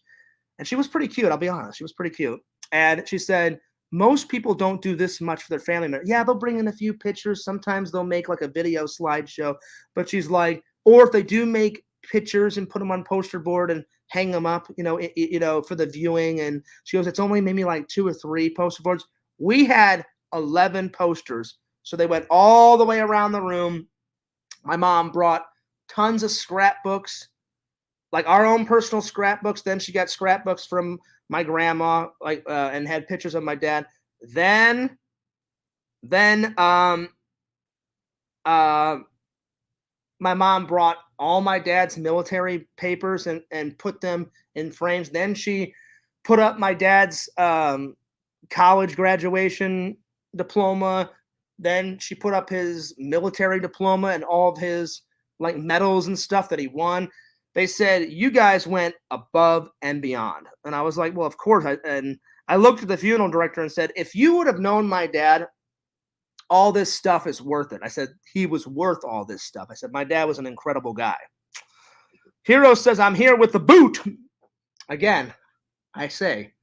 And she was pretty cute, I'll be honest. She was pretty cute. And she said, "Most people don't do this much for their family member. Yeah, they'll bring in a few pictures. Sometimes they'll make like a video slideshow." But she's like, or if they do make pictures and put them on poster board and hang them up, for the viewing. And she goes, "It's only maybe like 2 or 3 poster boards." We had 11 posters. So they went all the way around the room. My mom brought tons of scrapbooks, like our own personal scrapbooks. Then she got scrapbooks from my grandma, and had pictures of my dad. Then my mom brought all my dad's military papers and put them in frames. Then she put up my dad's college graduation diploma. Then she put up his military diploma and all of his like medals and stuff that he won. They said, "You guys went above and beyond." And I was like, well, of course. And I looked at the funeral director and said, "If you would have known my dad, all this stuff is worth it." I said, "He was worth all this stuff." I said, "My dad was an incredible guy." Hero says, "I'm here with the boot." Again, I say,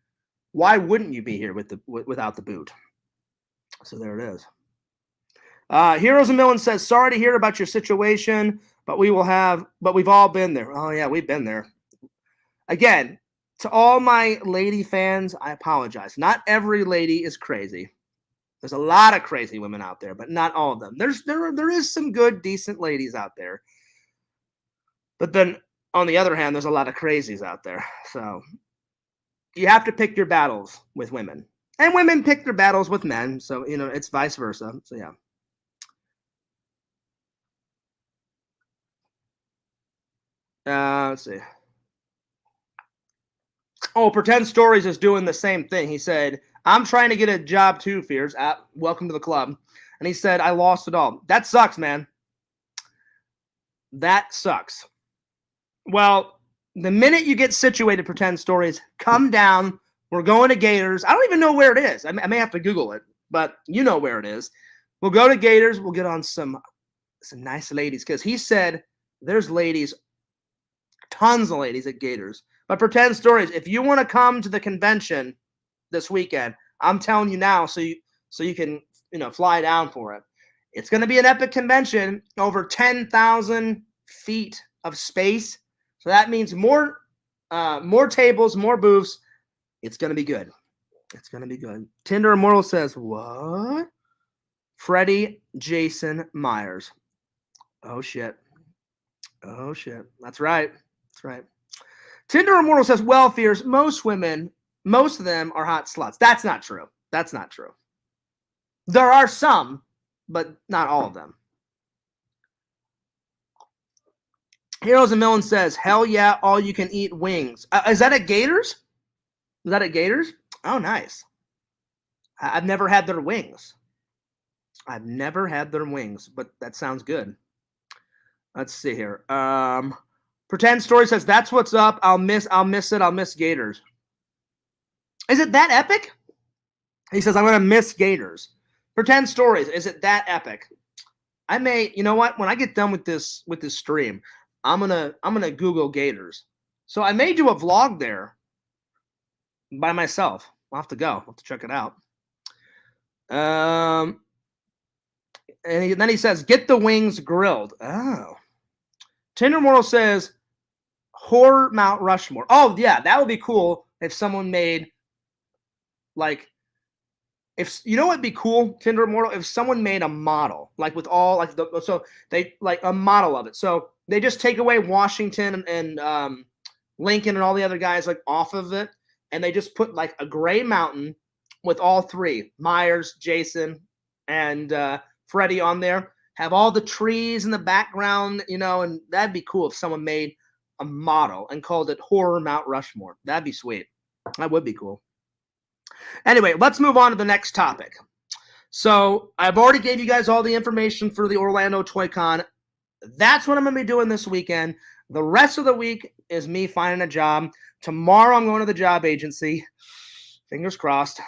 why wouldn't you be here without the boot? So there it is. Heroes and Millen says, "Sorry to hear about your situation, but we've all been there." Oh yeah, we've been there. Again, to all my lady fans, I apologize. Not every lady is crazy. There's a lot of crazy women out there, but not all of them. There is some good, decent ladies out there. But then on the other hand, there's a lot of crazies out there. So you have to pick your battles with women. And women pick their battles with men. So, it's vice versa. So yeah. Let's see. Oh, Pretend Stories is doing the same thing. He said, "I'm trying to get a job too, Fears. Welcome to the club." And he said, "I lost it all." That sucks, man. That sucks. Well, the minute you get situated, Pretend Stories, come down. We're going to Gators. I don't even know where it is. I may have to Google it, but you know where it is. We'll go to Gators. We'll get on some nice ladies, because he said there's ladies, tons of ladies at Gators. But Pretend Stories, if you want to come to the convention this weekend, I'm telling you now, so you can fly down for it. It's going to be an epic convention, over 10,000 feet of space. So that means more more tables, more booths. It's going to be good. It's going to be good. Tinder Immortal says, what? Freddie Jason Myers. Oh, shit. Oh, shit. That's right. That's right. Tinder Immortal says, well, Fears, most of them are hot sluts. That's not true. That's not true. There are some, but not all of them. Heroes and Millen says, hell yeah, all you can eat wings. Is that at Gators? Is that at Gators? Oh, nice. I've never had their wings. I've never had their wings, but that sounds good. Let's see here. Pretend Story says, that's what's up. I'll miss it. I'll miss Gators. Is it that epic? He says, I'm going to miss Gators. Pretend Stories. Is it that epic? I may, you know what? When I get done with this stream, I'm gonna Google Gators. So I may do a vlog there by myself. I'll have to go. I'll have to check it out. And then he says, get the wings grilled. Oh. Tinder Mortal says, horror Mount Rushmore. Oh, yeah, that would be cool if someone made, like, if you know what'd be cool, Tinder Immortal, if someone made a model, like with all like so they like a model of it. So they just take away Washington and Lincoln and all the other guys like off of it, and they just put like a gray mountain with all three, Myers, Jason, and Freddie on there. Have all the trees in the background, you know, and that'd be cool if someone made a model and called it Horror Mount Rushmore. That'd be sweet. That would be cool. Anyway, let's move on to the next topic. So I've already gave you guys all the information for the Orlando Toy Con. That's what I'm going to be doing this weekend. The rest of the week is me finding a job. Tomorrow I'm going to the job agency. Fingers crossed.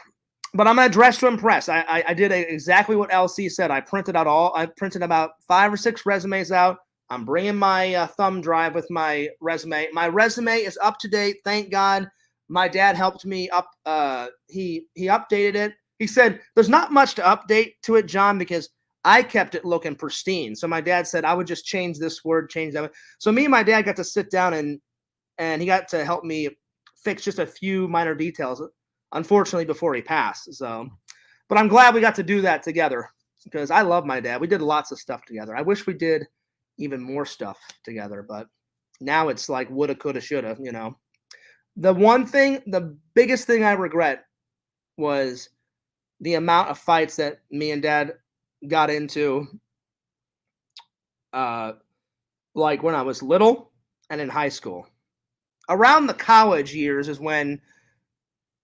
But I'm going to dress to impress. I did exactly what LC said. I printed about 5 or 6 resumes out. I'm bringing my thumb drive with my resume. My resume is up to date. Thank God. My dad helped me up. He updated it. He said, there's not much to update to it, John, because I kept it looking pristine. So my dad said I would just change this word, change that. So me and my dad got to sit down and he got to help me fix just a few minor details, unfortunately, before he passed. So, but I'm glad we got to do that together because I love my dad. We did lots of stuff together. I wish we did even more stuff together, but now it's like woulda, coulda, shoulda, you know. The biggest thing I regret was the amount of fights that me and Dad got into, like when I was little and in high school. Around the college years is when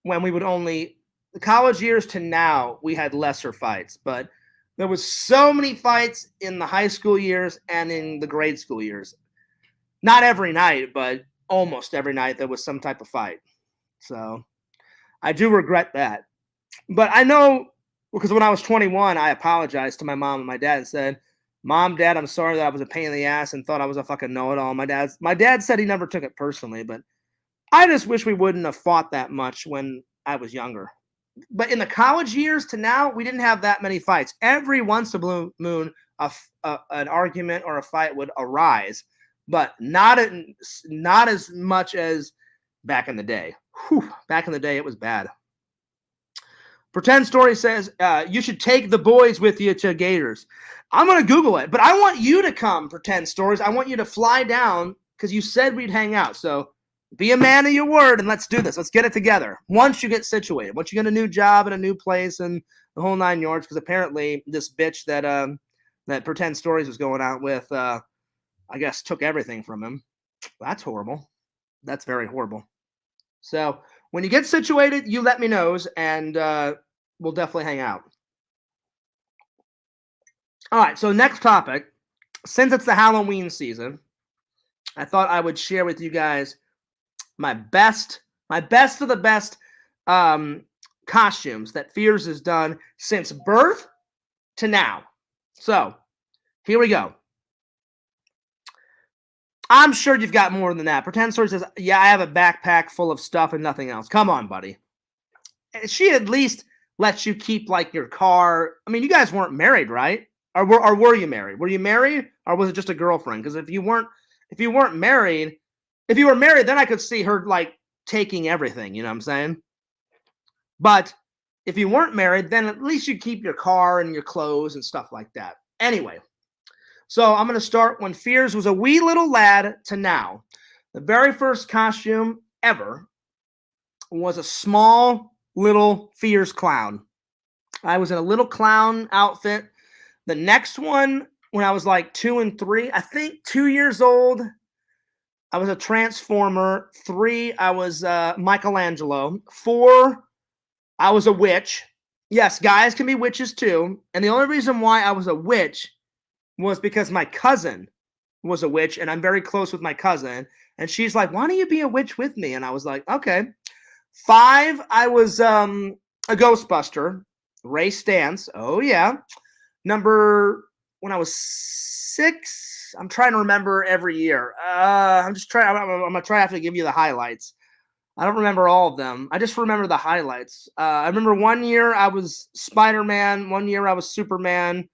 we would only, the college years to now, we had lesser fights, but there was so many fights in the high school years and in the grade school years. Not every night, but almost every night there was some type of fight. So I do regret that. But I know, because when I was 21, I apologized to my mom and my dad and said, Mom, Dad, I'm sorry that I was a pain in the ass and thought I was a fucking know-it-all. My dad said he never took it personally, but I just wish we wouldn't have fought that much when I was younger. But in the college years to now, we didn't have that many fights. Every once in a blue moon, an argument or a fight would arise, but not as much as back in the day. Whew, back in the day, it was bad. Pretend Story says, you should take the boys with you to Gators. I'm going to Google it, but I want you to come, Pretend Stories. I want you to fly down because you said we'd hang out. So be a man of your word and let's do this. Let's get it together. Once you get situated, once you get a new job and a new place and the whole 9 yards, because apparently this bitch that Pretend Stories was going out with, I guess, took everything from him. That's horrible. That's very horrible. So when you get situated, you let me know, and we'll definitely hang out. All right, so next topic. Since it's the Halloween season, I thought I would share with you guys my best of the best costumes that Fears has done since birth to now. So here we go. I'm sure you've got more than that. Pretend Story says, yeah, I have a backpack full of stuff and nothing else. Come on, buddy. She at least lets you keep, like, your car. I mean, you guys weren't married, right? Or were you married? Were you married, or was it just a girlfriend? Because if you weren't married, If you were married, then I could see her like taking everything, you know what I'm saying? But if you weren't married, then at least you keep your car and your clothes and stuff like that. Anyway, so I'm going to start when Fears was a wee little lad to now. The very first costume ever was a small little Fears clown. I was in a little clown outfit. The next one, when I was like 2 and 3, I think 2 years old, I was a Transformer. 3, I was Michelangelo. 4, I was a witch. Yes, guys can be witches too. And the only reason why I was a witch was because my cousin was a witch, and I'm very close with my cousin. And she's like, "Why don't you be a witch with me?" And I was like, "Okay." 5, I was a Ghostbuster. Ray Stantz. Oh yeah. Number when I was 6, I'm trying to remember every year. I'm just trying. I'm gonna try to give you the highlights. I don't remember all of them. I just remember the highlights. I remember one year I was Spider-Man. One year I was Superman.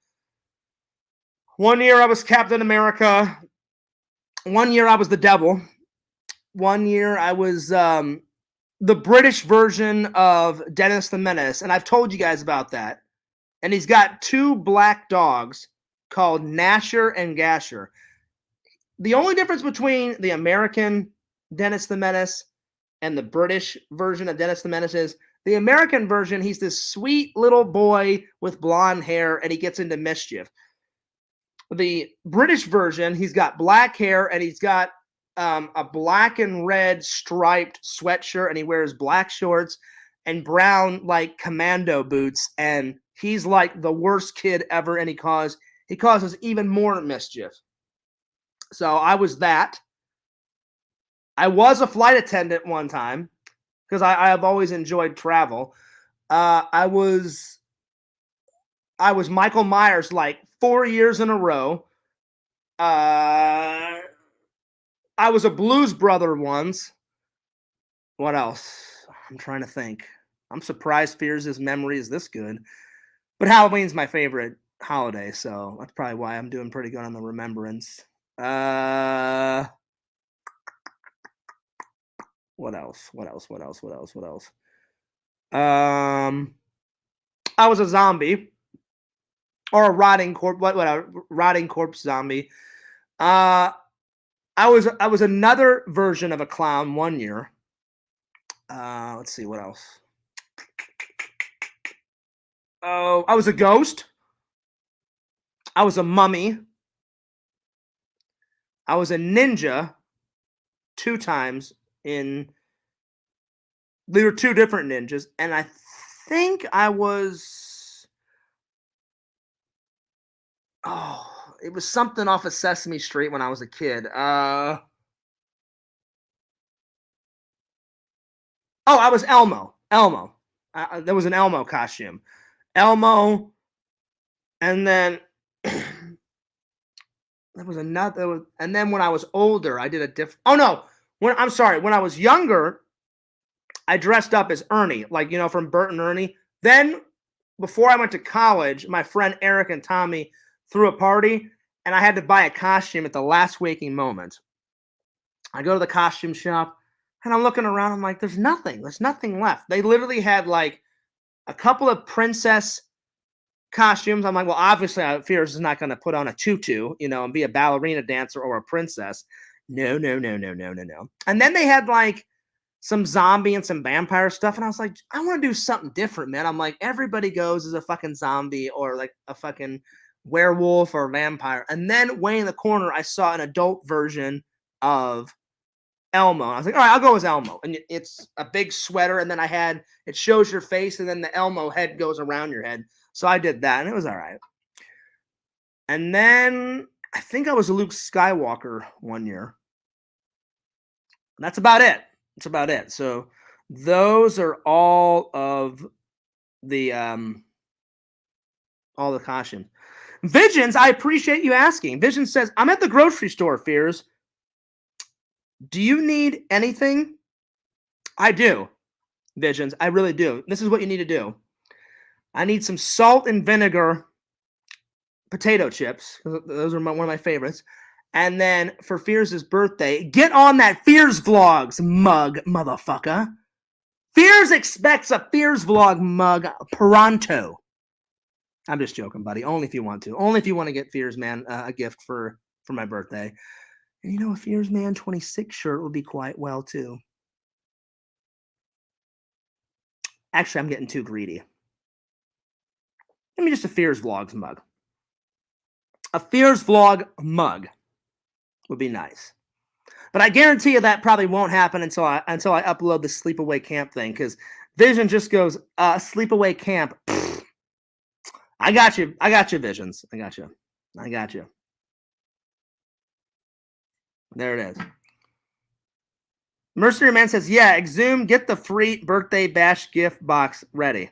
One year I was Captain America. One year I was the Devil. One year I was the British version of Dennis the Menace, and I've told you guys about that. And he's got 2 black dogs called Gnasher and Gasher. The only difference between the American Dennis the Menace and the British version of Dennis the Menace is the American version, he's this sweet little boy with blonde hair and he gets into mischief. The British version, he's got black hair and he's got a black and red striped sweatshirt and he wears black shorts and brown like commando boots, and he's like the worst kid ever, and he causes even more mischief. So I was that. I was a flight attendant one time because I have always enjoyed travel. I was Michael Myers like 4 years in a row. I was a Blues Brother once. What else? I'm trying to think. I'm surprised Fears' memory is this good. But Halloween's my favorite holiday, so that's probably why I'm doing pretty good on the remembrance. What else? What else? What else? What else? What else? I was a zombie or a rotting corpse. Whatever, rotting corpse zombie. I was another version of a clown one year. Let's see what else. Oh, I was a ghost. I was a mummy. I was a ninja 2 times in. There were 2 different ninjas, and I think I was. Oh, it was something off of Sesame Street when I was a kid. Oh, I was Elmo. Elmo. There was an Elmo costume. Elmo, and then there was another. And then when I was older, I did a different. Oh no, I'm sorry. When I was younger, I dressed up as Ernie, like from Bert and Ernie. Then, before I went to college, my friend Eric and Tommy threw a party, and I had to buy a costume at the last waking moment. I go to the costume shop, and I'm looking around. I'm like, there's nothing. There's nothing left. They literally had like a couple of princess costumes. I'm like, well, obviously, Fears is not going to put on a tutu, and be a ballerina dancer or a princess. No, no, no, no, no, no, no. And then they had like some zombie and some vampire stuff, and I was like, I want to do something different, man. I'm like, everybody goes as a fucking zombie or like a fucking werewolf or vampire. And then way in the corner, I saw an adult version of Elmo. I was like, all right, I'll go as Elmo. And it's a big sweater, and then it shows your face, and then the Elmo head goes around your head. So I did that, and it was all right. And then I think I was a Luke Skywalker one year. And that's about it. That's about it. So those are all of the costumes. Visions, I appreciate you asking. Vision says, I'm at the grocery store, Fears. Do you need anything? I do, Visions. I really do. This is what you need to do. I need some salt and vinegar potato chips. Those are one of my favorites. And then for Fears' birthday, get on that Fears Vlogs mug, motherfucker. Fears expects a Fears Vlog mug pronto. I'm just joking, buddy. Only if you want to. Only if you want to get Fears Man a gift for my birthday. And you know, a Fears Man 26 shirt would be quite well too. Actually, I'm getting too greedy. Give me just a Fears Vlogs mug. A Fears Vlog mug would be nice. But I guarantee you that probably won't happen until I upload the sleepaway camp thing, because Vision just goes, sleepaway camp. Pfft. I got you, Visions. I got you. There it is. Mercenary Man says, yeah, Exhume, get the free birthday bash gift box ready.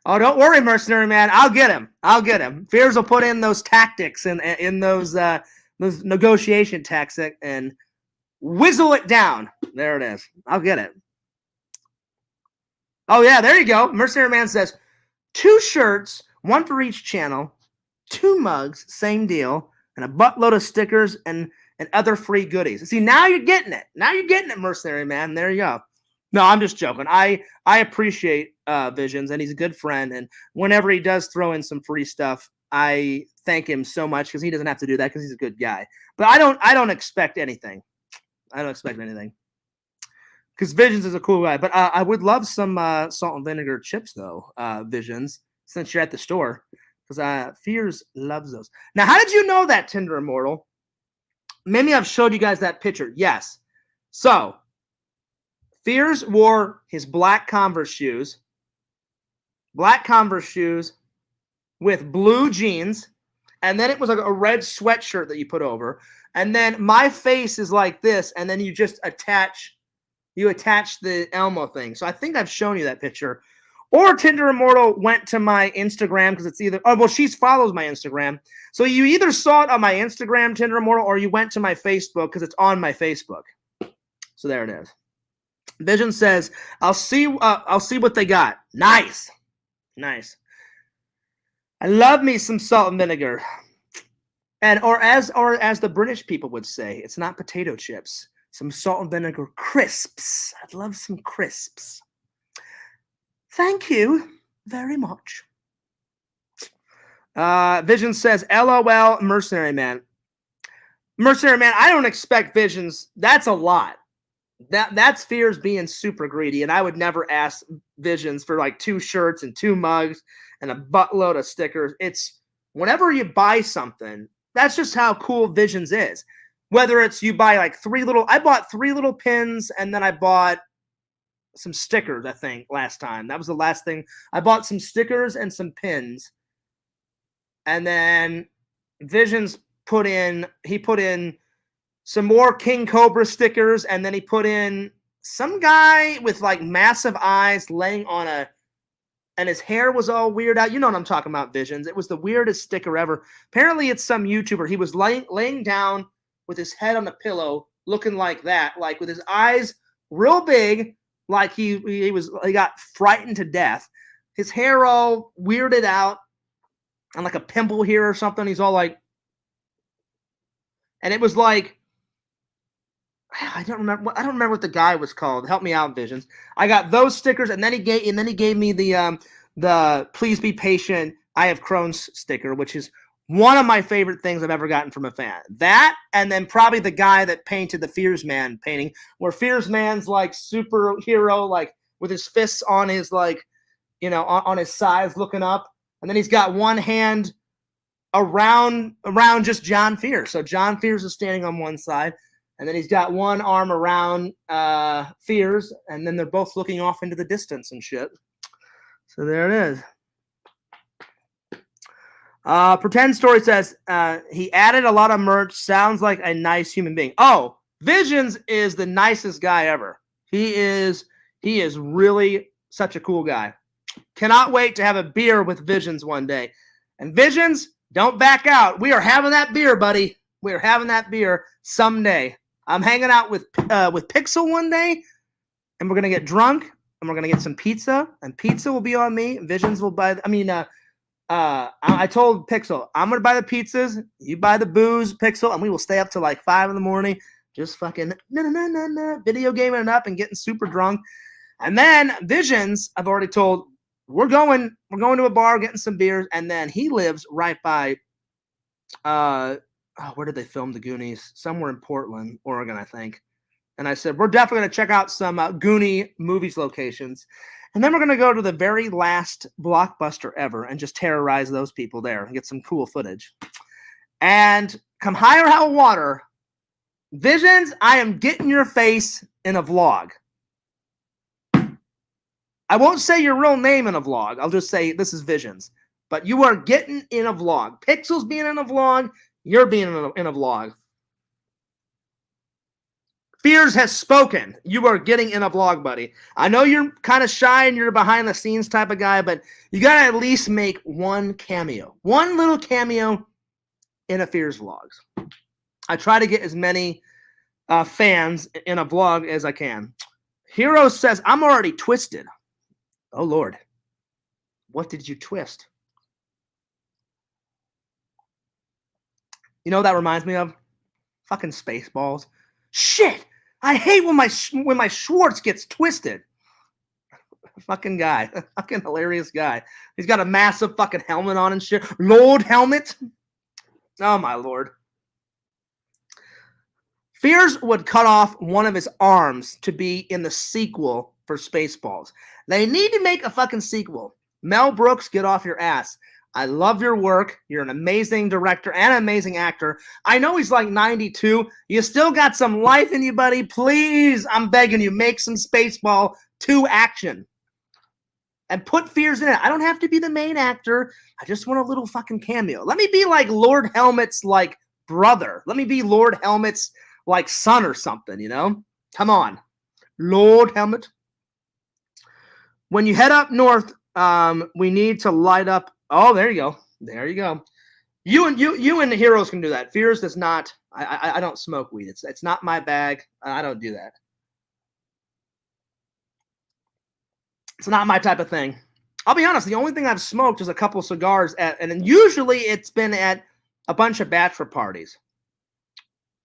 Oh, don't worry, Mercenary Man. I'll get him. Fears will put in those tactics and in those negotiation tactics and whizzle it down. There it is. I'll get it. Oh, yeah, there you go. Mercenary Man says, 2 shirts, 1 for each channel, 2 mugs, same deal, and a buttload of stickers and other free goodies. See, now you're getting it. Mercenary Man. There you go. No, I'm just joking. I appreciate Visions, and he's a good friend. And whenever he does throw in some free stuff, I thank him so much, because he doesn't have to do that, because he's a good guy. But I don't expect anything. Because Visions is a cool guy. But I would love some salt and vinegar chips, though, Visions, since you're at the store, because Fears loves those. Now, how did you know that, Tinder Immortal? Maybe I've showed you guys that picture. Yes. So, Fears wore his black Converse shoes with blue jeans, and then it was like a red sweatshirt that you put over, and then my face is like this, and then you just attach the Elmo thing. So I think I've shown you that picture. Or Tinder Immortal went to my Instagram, because it's either, she follows my Instagram. So you either saw it on my Instagram, Tinder Immortal, or you went to my Facebook, because it's on my Facebook. So there it is. Vision says, I'll see what they got. Nice. I love me some salt and vinegar. And or as the British people would say, it's not potato chips. Some salt and vinegar crisps. I'd love some crisps. Thank you very much. Vision says, LOL, Mercenary Man. Mercenary Man, I don't expect Visions. That's a lot. That's Fears being super greedy, and I would never ask Visions for like 2 shirts and 2 mugs and a buttload of stickers. It's whenever you buy something, that's just how cool Visions is. Whether it's you buy like I bought 3 little pins, and then I bought some stickers, I think, last time. That was the last thing. I bought some stickers and some pins. And then Visions put in some more King Cobra stickers, and then he put in some guy with like massive eyes laying on and his hair was all weird out. You know what I'm talking about, Visions. It was the weirdest sticker ever. Apparently it's some YouTuber. He was laying down with his head on a pillow, looking like that, like with his eyes real big, like he got frightened to death. His hair all weirded out and like a pimple here or something. He's all like, and it was like, I don't remember what the guy was called. Help me out, Visions. I got those stickers, and then he gave me the Please Be Patient, I Have Crohn's sticker, which is one of my favorite things I've ever gotten from a fan. That, and then probably the guy that painted the Fears Man painting, where Fears Man's like superhero, like with his fists on his like, on his sides looking up, and then he's got one hand around just John Fears. So John Fears is standing on one side, and then he's got one arm around Fears, and then they're both looking off into the distance and shit. So there it is. Pretend Story says he added a lot of merch. Sounds like a nice human being. Oh, Visions is the nicest guy ever. He is really such a cool guy. Cannot wait to have a beer with Visions one day. And Visions, don't back out. We are having that beer, buddy. We are having that beer someday. I'm hanging out with Pixel one day, and we're gonna get drunk, and we're gonna get some pizza, and pizza will be on me. Visions will buy. I told Pixel, I'm gonna buy the pizzas, you buy the booze, Pixel, and we will stay up till like 5 in the morning, just fucking video gaming it up and getting super drunk. And then Visions, I've already told, we're going to a bar, getting some beers, and then he lives right by where did they film the Goonies? Somewhere in Portland, Oregon, I think. And I said, we're definitely going to check out some Goonie movies locations. And then we're going to go to the very last Blockbuster ever and just terrorize those people there and get some cool footage. And come high or high water, Visions, I am getting your face in a vlog. I won't say your real name in a vlog. I'll just say this is Visions. But you are getting in a vlog. Pixel's being in a vlog. You're being in a vlog. Fears has spoken. You are getting in a vlog, buddy. I know you're kind of shy and you're a behind-the-scenes type of guy, but you got to at least make one cameo. One little cameo in a Fears vlogs. I try to get as many fans in a vlog as I can. Hero says, I'm already twisted. Oh, Lord. What did you twist? You know what that reminds me of? Fucking Spaceballs. Shit! I hate when my Schwartz gets twisted. Fucking guy. Fucking hilarious guy. He's got a massive fucking helmet on and shit. Lord helmet. Oh, my Lord. Fears would cut off one of his arms to be in the sequel for Spaceballs. They need to make a fucking sequel. Mel Brooks, get off your ass. I love your work. You're an amazing director and an amazing actor. I know he's like 92. You still got some life in you, buddy. Please, I'm begging you, make some Spaceball 2 action. And put Fears in it. I don't have to be the main actor. I just want a little fucking cameo. Let me be like Lord Helmet's like brother. Let me be Lord Helmet's like son or something, you know? Come on. Lord Helmet. When you head up north, we need to light up. Oh, there you go. There you go. You and the Heroes can do that. Fears does not. I don't smoke weed. It's not my bag. I don't do that. It's not my type of thing. I'll be honest. The only thing I've smoked is a couple cigars and then usually it's been at a bunch of bachelor parties.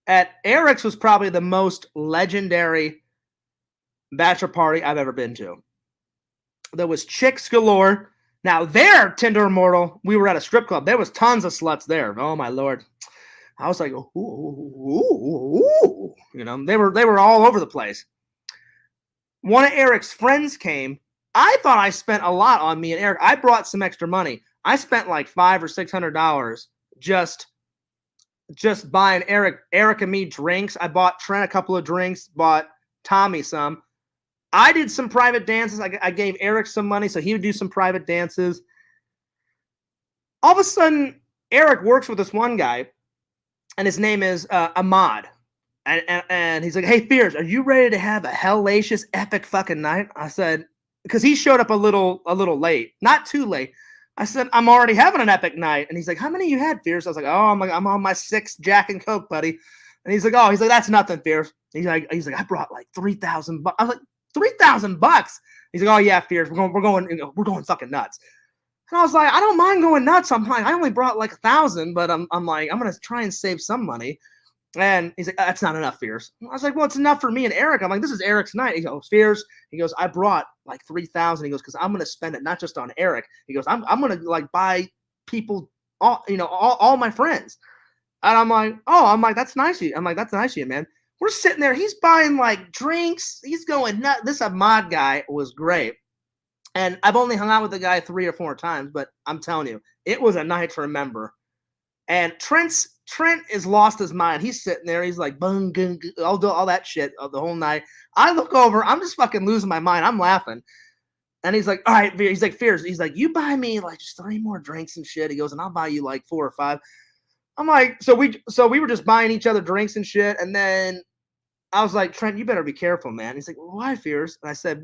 At Eric's was probably the most legendary bachelor party I've ever been to. There was chicks galore. Now there, Tinder Immortal, we were at a strip club. There was tons of sluts there. Oh my Lord. I was like, ooh, ooh, ooh. You know, they were all over the place. One of Eric's friends came. I thought I spent a lot on me and Eric. I brought some extra money. I spent like $500 or $600 just buying Eric and me drinks. I bought Trent a couple of drinks, bought Tommy some. I did some private dances. I gave Eric some money so he would do some private dances. All of a sudden, Eric works with this one guy, and his name is Ahmad. And he's like, hey, Fears, are you ready to have a hellacious, epic fucking night? I said, because he showed up a little late. Not too late. I said, I'm already having an epic night. And he's like, how many you had, Fears? I was like, oh, I'm on my 6th Jack and Coke, buddy. And he's like, that's nothing, Fears. He's like, I brought like $3,000. I was like, $3,000. He's like, oh yeah, Fears, we're going fucking nuts. And I was like, I don't mind going nuts. I'm like, I only brought like 1,000, but I'm like, I'm gonna try and save some money. And he's like, that's not enough, Fears. I was like, well, it's enough for me and Eric. I'm like, this is Eric's night. He goes, Fears. He goes, I brought like 3,000. He goes, because I'm gonna spend it not just on Eric. He goes, I'm gonna like buy people all my friends. And I'm like, that's nice of you. I'm like, that's nice of you, man. We're sitting there. He's buying like drinks. He's going nuts. This Ahmad guy was great. And I've only hung out with the guy 3 or 4 times, but I'm telling you, it was a night to remember. And Trent is lost his mind. He's sitting there. He's like, bung, gung, I'll do all that shit the whole night. I look over. I'm just fucking losing my mind. I'm laughing. And he's like, all right, he's like, Fears. He's like, you buy me like just 3 more drinks and shit. He goes, and I'll buy you like 4 or 5. I'm like, so we were just buying each other drinks and shit. And then I was like, Trent, you better be careful, man. He's like, well, why, Fears? And I said,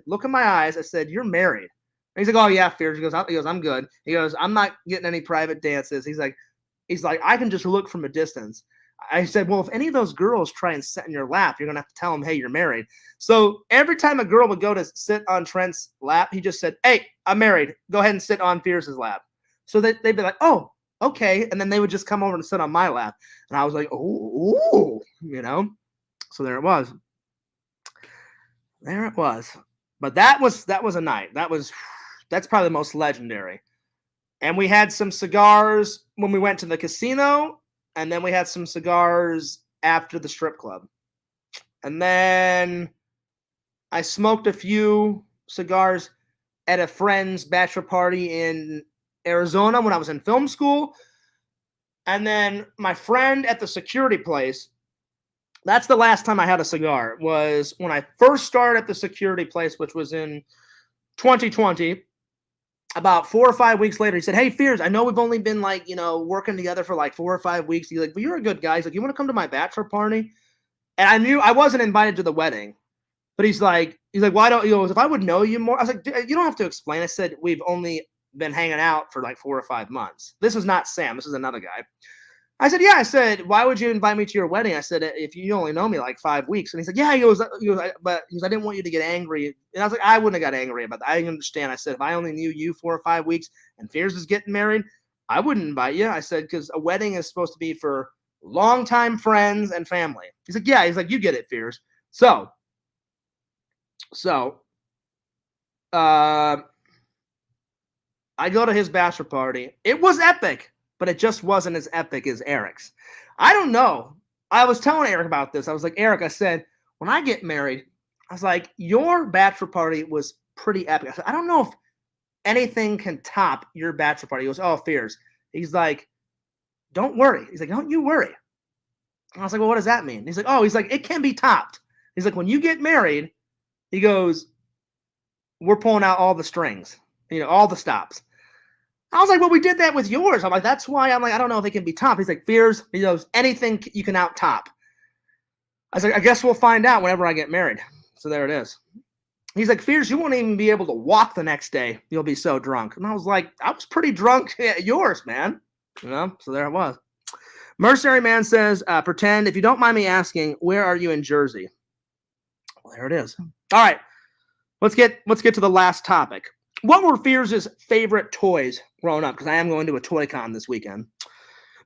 look in my eyes. I said, you're married. And he's like, oh yeah, Fears. He goes, I'm good. He goes, I'm not getting any private dances. He's like, I can just look from a distance. I said, well, if any of those girls try and sit in your lap, you're gonna have to tell them, hey, you're married. So every time a girl would go to sit on Trent's lap, he just said, hey, I'm married. Go ahead and sit on Fears' lap. So they'd be like, oh, okay. And then they would just come over and sit on my lap. And I was like, oh, you know? So there it was. There it was. But that was a night. That's probably the most legendary. And we had some cigars when we went to the casino, and then we had some cigars after the strip club. And then I smoked a few cigars at a friend's bachelor party in Arizona when I was in film school. And then my friend at the security place, that's the last time I had a cigar, was when I first started at the security place, which was in 2020. About 4 or 5 weeks later, he said, hey, Fears, I know we've only been like, working together for like 4 or 5 weeks. He's like, but you're a good guy. He's like, you want to come to my bachelor party? And I knew I wasn't invited to the wedding, but he's like, why don't you, if I would know you more, I was like, you don't have to explain. I said, we've only been hanging out for like 4 or 5 months. This is not Sam. This is another guy. I said, yeah. I said, why would you invite me to your wedding? I said, if you only know me like 5 weeks. And he said, yeah. He goes, but I didn't want you to get angry. And I was like, I wouldn't have got angry about that. I understand. I said, if I only knew you 4 or 5 weeks and Fears is getting married, I wouldn't invite you. I said, because a wedding is supposed to be for longtime friends and family. He's like, yeah. He's like, you get it, Fears. So, I go to his bachelor party. It was epic, but it just wasn't as epic as Eric's. I don't know. I was telling Eric about this. I was like, Eric, I said, when I get married, I was like, your bachelor party was pretty epic. I said, I don't know if anything can top your bachelor party. He goes, oh, Fears. He's like, don't worry. He's like, don't you worry. And I was like, well, what does that mean? He's like, it can be topped. He's like, when you get married, he goes, we're pulling out all the strings, all the stops. I was like, well, we did that with yours. I'm like, that's why I'm like, I don't know if it can be topped. He's like, Fears, he goes, anything you can out top. I was like, I guess we'll find out whenever I get married. So there it is. He's like, Fears, you won't even be able to walk the next day. You'll be so drunk. And I was like, I was pretty drunk at yours, man. So there it was. Mercenary Man says, pretend, if you don't mind me asking, where are you in Jersey? Well, there it is. All right. Let's get to the last topic. What were Fears' favorite toys growing up? Because I am going to a toy con this weekend.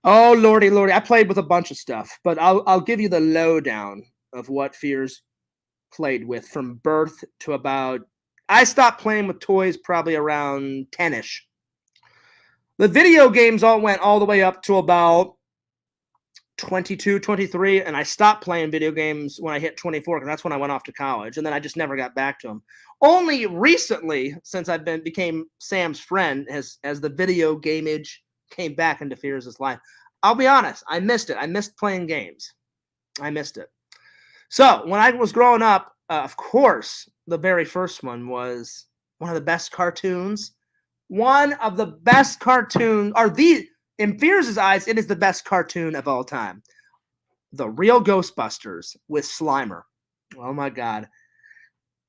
Oh, lordy. I played with a bunch of stuff, but I'll give you the lowdown of what Fears played with from birth to about... I stopped playing with toys probably around 10-ish. The video games all went all the way up to about 22, 23, and I stopped playing video games when I hit 24, because that's when I went off to college, and then I just never got back to them. Only recently, since I've became Sam's friend, as the video gameage came back into Fears' life. I'll be honest, I missed it. I missed playing games. I missed it. So when I was growing up, of course, the very first one was one of the best cartoons. One of the best cartoons, in Fears' eyes, it is the best cartoon of all time. The Real Ghostbusters with Slimer. Oh my God.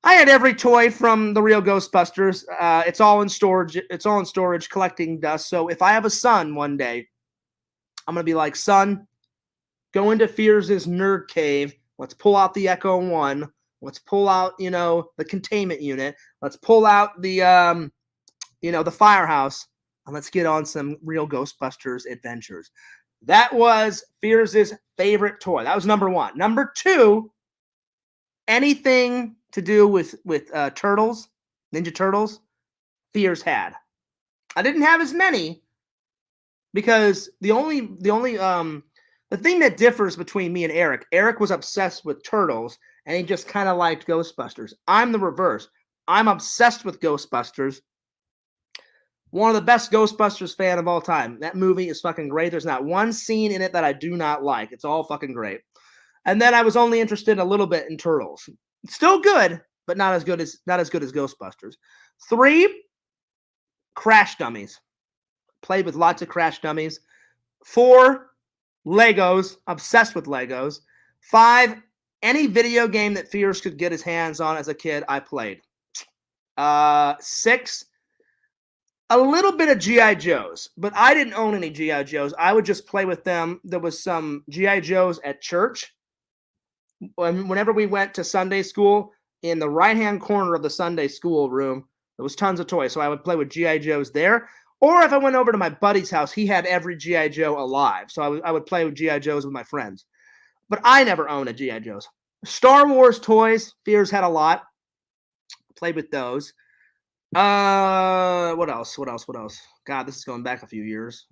I had every toy from the Real Ghostbusters. It's all in storage. It's all in storage, collecting dust. So if I have a son one day, I'm going to be like, son, go into Fears' nerd cave. Let's pull out the Echo 1. Let's pull out, the containment unit. Let's pull out the, the firehouse. And let's get on some Real Ghostbusters adventures. That was Fears' favorite toy. That was number 1. Number 2, anything to do with turtles, Ninja Turtles, Fears had. I didn't have as many, because the thing that differs between me and Eric was obsessed with turtles, and he just kind of liked Ghostbusters. I'm the reverse. I'm obsessed with Ghostbusters. One of the best Ghostbusters fan of all time. That movie is fucking great. There's not one scene in it that I do not like. It's all fucking great. And then I was only interested a little bit in Turtles. Still good, but not as good as Ghostbusters. 3, Crash Dummies. Played with lots of Crash Dummies. 4, Legos. Obsessed with Legos. 5, any video game that Fears could get his hands on as a kid, I played. 6, a little bit of G.I. Joes, but I didn't own any G.I. Joes. I would just play with them. There was some G.I. Joes at church. Whenever we went to Sunday school, in the right-hand corner of the Sunday school room, there was tons of toys. So I would play with G.I. Joes there. Or if I went over to my buddy's house, he had every G.I. Joe alive. So I would play with G.I. Joes with my friends. But I never owned a G.I. Joes. Star Wars toys, Fears had a lot. Played with those. What else? God, this is going back a few years.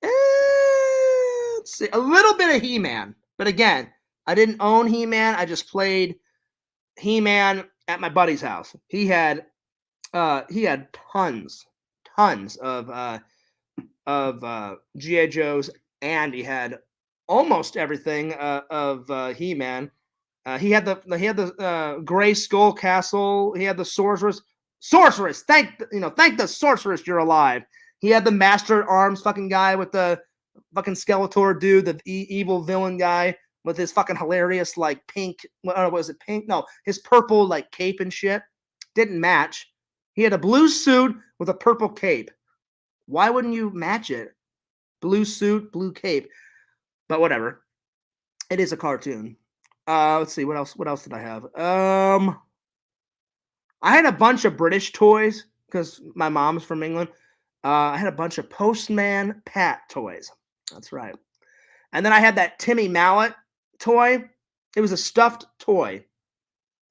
Let's see. A little bit of He-Man. But again, I didn't own He-Man. I just played He-Man at my buddy's house. He had tons of G.I. Joes, and he had almost everything of He-Man. He had the Gray Skull Castle. He had the Sorceress. Thank the Sorceress you're alive. He had the Master at Arms fucking guy with the fucking Skeletor dude, the evil villain guy with his fucking hilarious like pink. Was it pink? No, his purple like cape and shit didn't match. He had a blue suit with a purple cape. Why wouldn't you match it? Blue suit, blue cape. But whatever. It is a cartoon. Let's see, what else did I have? I had a bunch of British toys because my mom's from England. I had a bunch of Postman Pat toys. That's right. And then I had that Timmy Mallet toy. It was a stuffed toy.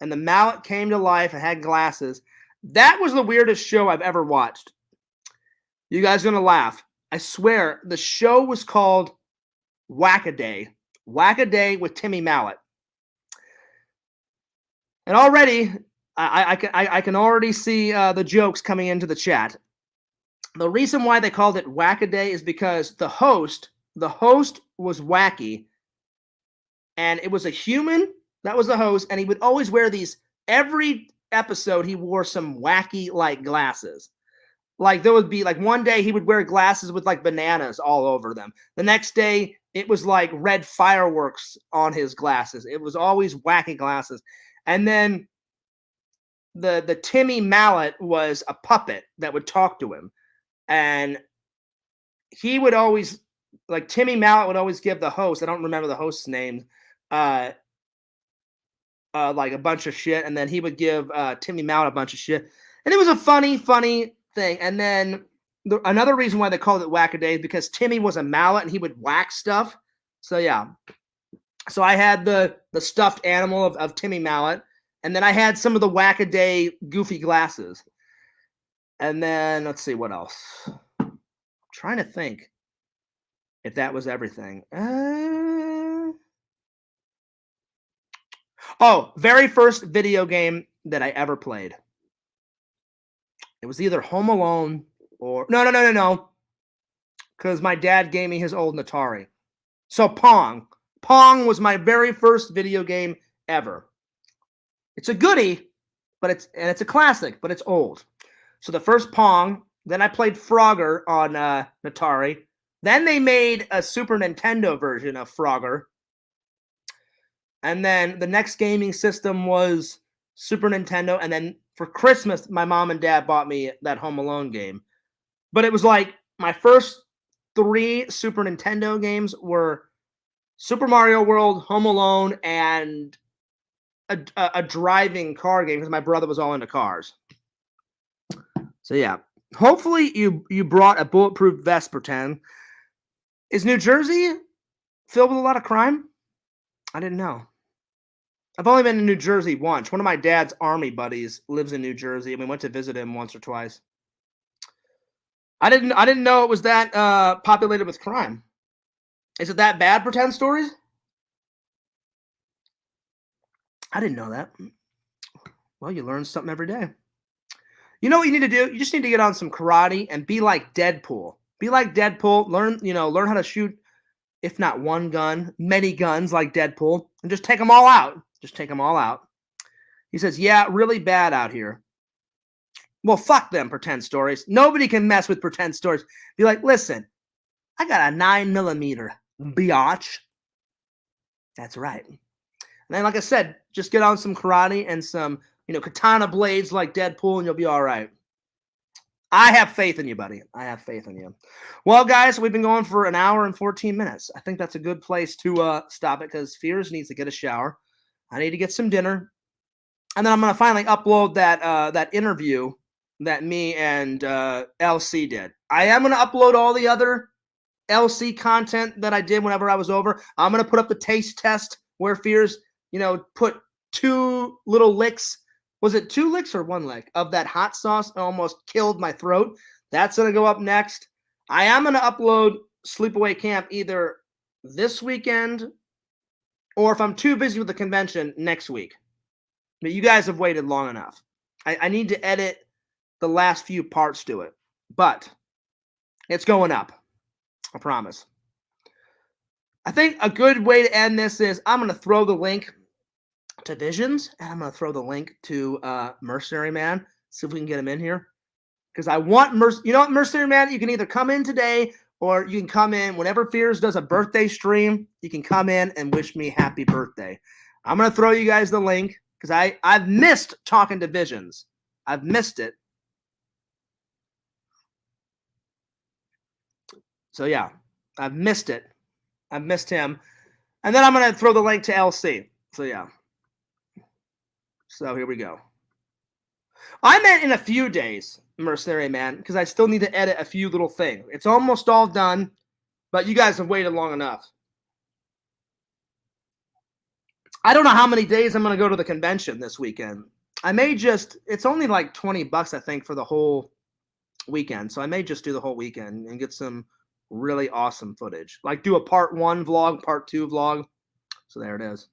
And the mallet came to life and had glasses. That was the weirdest show I've ever watched. You guys are going to laugh. I swear, the show was called Whack-A-Day. Whack-A-Day with Timmy Mallet. And already, I can already see the jokes coming into the chat. The reason why they called it Whack-A-Day is because the host was wacky, and it was a human that was the host, and he would always wear these. Every episode, he wore some wacky like glasses. Like there would be like one day he would wear glasses with like bananas all over them. The next day, it was like red fireworks on his glasses. It was always wacky glasses. And then the Timmy Mallet was a puppet that would talk to him. And he would always, like Timmy Mallet would always give the host, I don't remember the host's name, like a bunch of shit. And then he would give Timmy Mallet a bunch of shit. And it was a funny thing. And then another reason why they called it Whack-A-Day is because Timmy was a mallet and he would whack stuff. So yeah. So I had the stuffed animal of Timmy Mallet, and then I had some of the Whack-A-Day goofy glasses. And then let's see what else. I'm trying to think if that was everything. Very first video game that I ever played. It was either Home Alone or no. Because my dad gave me his old Atari. So Pong. Pong was my very first video game ever. It's a goodie, but it's a classic, but it's old. So the first Pong, then I played Frogger on Atari. Then they made a Super Nintendo version of Frogger. And then the next gaming system was Super Nintendo. And then for Christmas, my mom and dad bought me that Home Alone game. But it was like my first 3 Super Nintendo games were Super Mario World, Home Alone, and a driving car game because my brother was all into cars. So yeah, hopefully you brought a bulletproof vest, pretend. Is New Jersey filled with a lot of crime? I didn't know. I've only been in New Jersey once. One of my dad's army buddies lives in New Jersey, and we went to visit him once or twice. I didn't know it was that populated with crime. Is it that bad, pretend stories? I didn't know that. Well, you learn something every day. You know what you need to do? You just need to get on some karate and be like Deadpool. Be like Deadpool. Learn how to shoot, if not one gun, many guns like Deadpool, and just take them all out. Just take them all out. He says, yeah, really bad out here. Well, fuck them pretend stories. Nobody can mess with pretend stories. Be like, listen, I got a 9mm, biatch. That's right. And then, like I said, just get on some karate and some, katana blades like Deadpool, and you'll be all right. I have faith in you, buddy. I have faith in you. Well, guys, we've been going for an hour and 14 minutes. I think that's a good place to stop it because Fears needs to get a shower. I need to get some dinner. And then I'm going to finally upload that interview that me and LC did. I am going to upload all the other LC content that I did whenever I was over. I'm going to put up the taste test where Fears, put 2 little licks. Was it 2 licks or 1 lick of that hot sauce? It almost killed my throat. That's going to go up next. I am going to upload Sleepaway Camp either this weekend or if I'm too busy with the convention, next week. But you guys have waited long enough. I need to edit the last few parts to it. But it's going up. I promise. I think a good way to end this is I'm going to throw the link to Visions, and I'm going to throw the link to Mercenary Man. See if we can get him in here. Because I want Mercenary Man, you can either come in today or you can come in whenever Fears does a birthday stream. You can come in and wish me happy birthday. I'm going to throw you guys the link because I've missed talking to Visions. I've missed it. So, yeah, I've missed it. I've missed him. And then I'm going to throw the link to LC. So, yeah. So, here we go. I meant in a few days, Mercenary Man, because I still need to edit a few little things. It's almost all done, but you guys have waited long enough. I don't know how many days I'm going to go to the convention this weekend. I may just, it's only like $20, I think, for the whole weekend. So I may just do the whole weekend and get some really awesome footage. Like do a part 1 vlog, part 2 vlog. So there it is.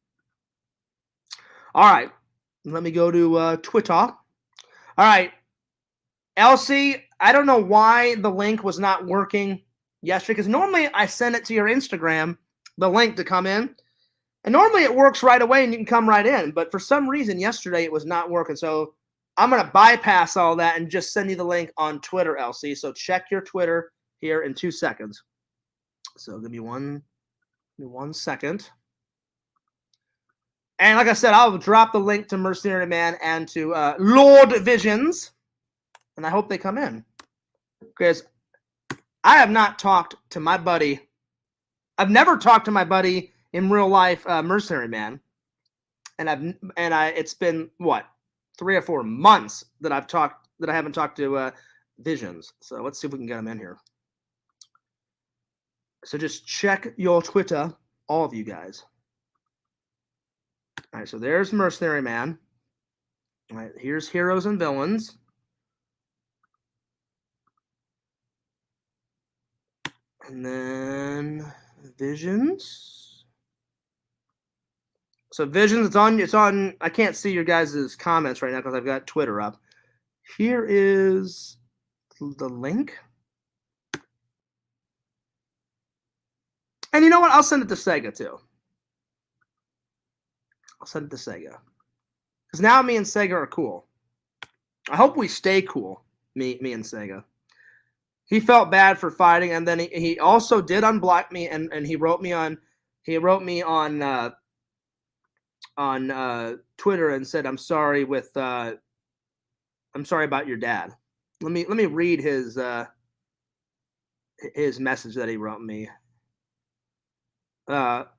All right. Let me go to Twitter. All right. LC, I don't know why the link was not working yesterday, because normally I send it to your Instagram, the link to come in. And normally it works right away and you can come right in. But for some reason, yesterday it was not working. So I'm going to bypass all that and just send you the link on Twitter, LC. So check your Twitter here in 2 seconds. So give me one second. And like I said, I'll drop the link to Mercenary Man and to Lord Visions. And I hope they come in. Because I have not talked to my buddy. I've never talked to my buddy in real life, Mercenary Man. And it's been, what, 3 or 4 months that I haven't talked to Visions. So let's see if we can get him in here. So just check your Twitter, all of you guys. All right, so there's Mercenary Man. All right, here's Heroes and Villains. And then Visions. So Visions, it's on. I can't see your guys' comments right now because I've got Twitter up. Here is the link. And you know what? I'll send it to Sega too. I'll send it to Sega. Because now me and Sega are cool. I hope we stay cool, me and Sega. He felt bad for fighting, and then he also did unblock me, and he wrote me on Twitter and said, I'm sorry about your dad. Let me read his message that he wrote me. Let's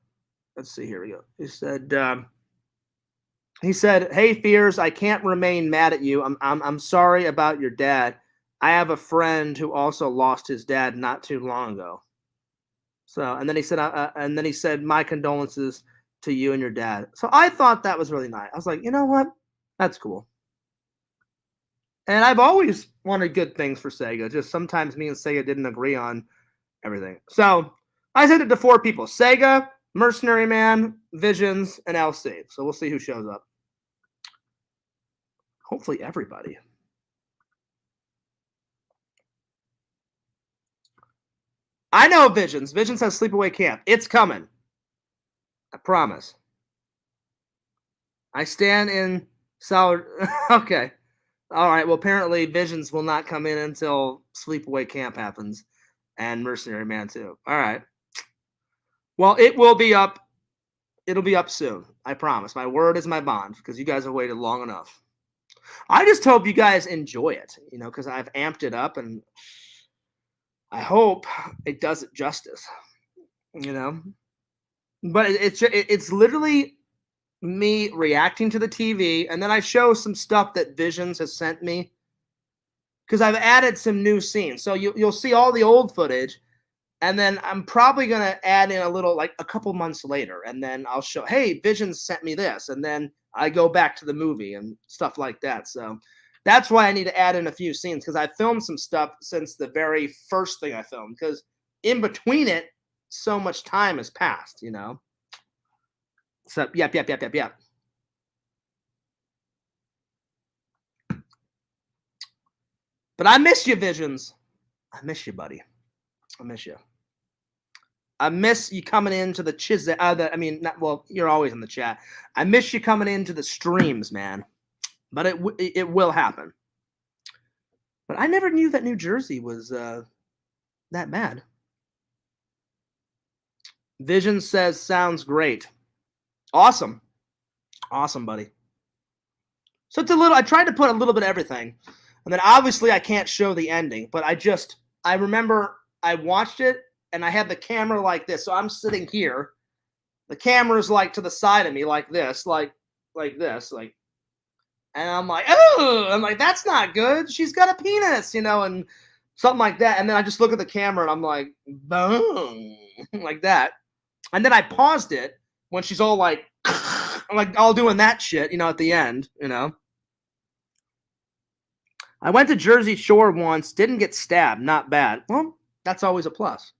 see, here we go. He said, "Hey Fears, I can't remain mad at you. I'm sorry about your dad. I have a friend who also lost his dad not too long ago." So, and then he said, my condolences to you and your dad. So I thought that was really nice. I was like, you know what? That's cool. And I've always wanted good things for Sega. Just sometimes me and Sega didn't agree on everything. So I sent it to 4 people: Sega, Mercenary Man, Visions, and LC. So we'll see who shows up. Hopefully everybody. I know Visions. Visions has Sleepaway Camp. It's coming. I promise. I stand in solid. Okay. All right. Well, apparently Visions will not come in until Sleepaway Camp happens, and Mercenary Man too. All right. Well, it will be up. It'll be up soon. I promise. My word is my bond, because you guys have waited long enough. I just hope you guys enjoy it, because I've amped it up, and I hope it does it justice, But it's literally me reacting to the TV, and then I show some stuff that Visions has sent me, because I've added some new scenes. So you'll see all the old footage, and then I'm probably gonna add in a little, like a couple months later, and then I'll show, hey, Vision sent me this, and then I go back to the movie and stuff like that. So that's why I need to add in a few scenes, because I filmed some stuff since the very first thing I filmed, because in between it, so much time has passed, you know. So yep. But I miss you, Visions. I miss you, buddy. I miss you. I miss you coming into the I mean, not, well, you're always in the chat. I miss you coming into the streams, man. But it will happen. But I never knew that New Jersey was that bad. Vision says, sounds great. Awesome. Awesome, buddy. So it's a little, I tried to put a little bit of everything. And then obviously I can't show the ending, but I remember I watched it and I had the camera like this. So I'm sitting here. The camera's like to the side of me like this, like this, like, and I'm like, oh, I'm like, that's not good. She's got a penis, you know, and something like that. And then I just look at the camera and I'm like, boom, like that. And then I paused it when she's all like all doing that shit, you know, at the end, you know. I went to Jersey Shore once, didn't get stabbed, not bad. Well, that's always a plus.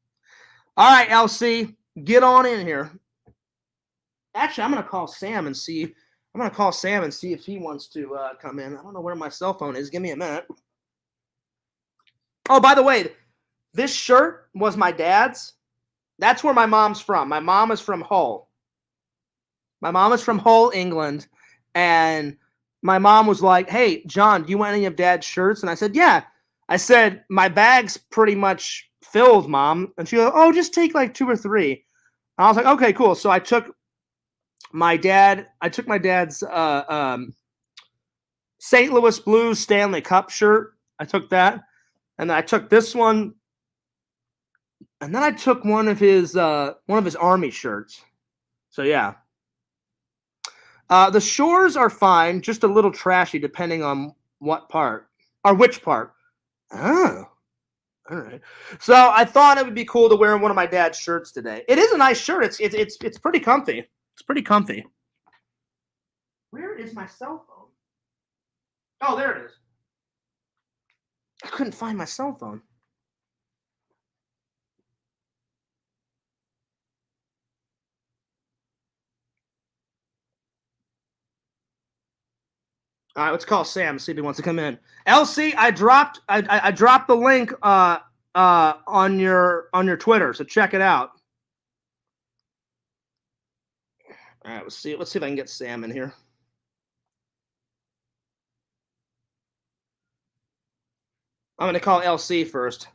All right, LC, get on in here. Actually, I'm gonna call Sam and see. I'm gonna call Sam and see if he wants to come in. I don't know where my cell phone is. Give me a minute. Oh, by the way, this shirt was my dad's. That's where my mom's from. My mom is from Hull. My mom is from Hull, England, and my mom was like, "Hey, John, do you want any of Dad's shirts?" And I said, "Yeah." I said, "My bag's pretty much filled, Mom." And she goes, "Oh, just take like 2 or 3." And I was like, "Okay, cool." So I took my dad's St. Louis Blues Stanley Cup shirt. I took that, and then I took this one, and then I took one of his Army shirts. So yeah. The shores are fine, just a little trashy depending on what part or which part. Oh, all right. So I thought it would be cool to wear one of my dad's shirts today. It is a nice shirt. It's pretty comfy. It's pretty comfy. Where is my cell phone? Oh, there it is. I couldn't find my cell phone. All right, let's call Sam, see if he wants to come in. LC, I dropped the link on your Twitter, so check it out. All right, let's see if I can get Sam in here. I'm gonna call LC first.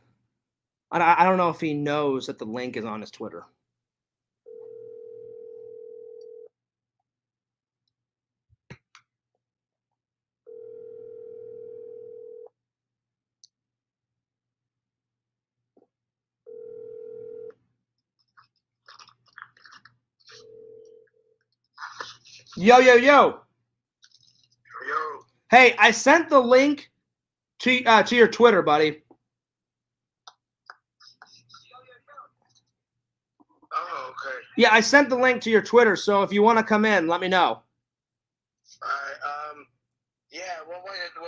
I don't know if he knows that the link is on his Twitter. Yo. Yo. Hey, I sent the link to your Twitter, buddy. Oh, okay. Yeah, I sent the link to your Twitter, so if you want to come in, let me know. All right. Yeah. What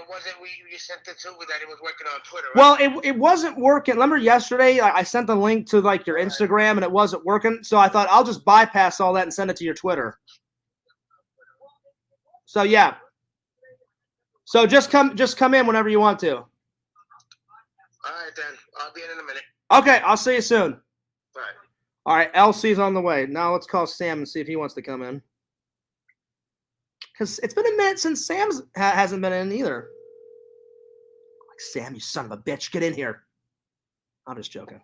was it? You sent it to that it was working on Twitter. Right? Well, it wasn't working. Remember yesterday I sent the link to like your Instagram and it wasn't working, so I thought I'll just bypass all that and send it to your Twitter. So yeah. So just come in whenever you want to. All right then. I'll be in a minute. Okay, I'll see you soon. All right. All right, LC's on the way. Now let's call Sam and see if he wants to come in. Because it's been a minute since Sam hasn't been in either. Like, Sam, you son of a bitch, get in here. I'm just joking.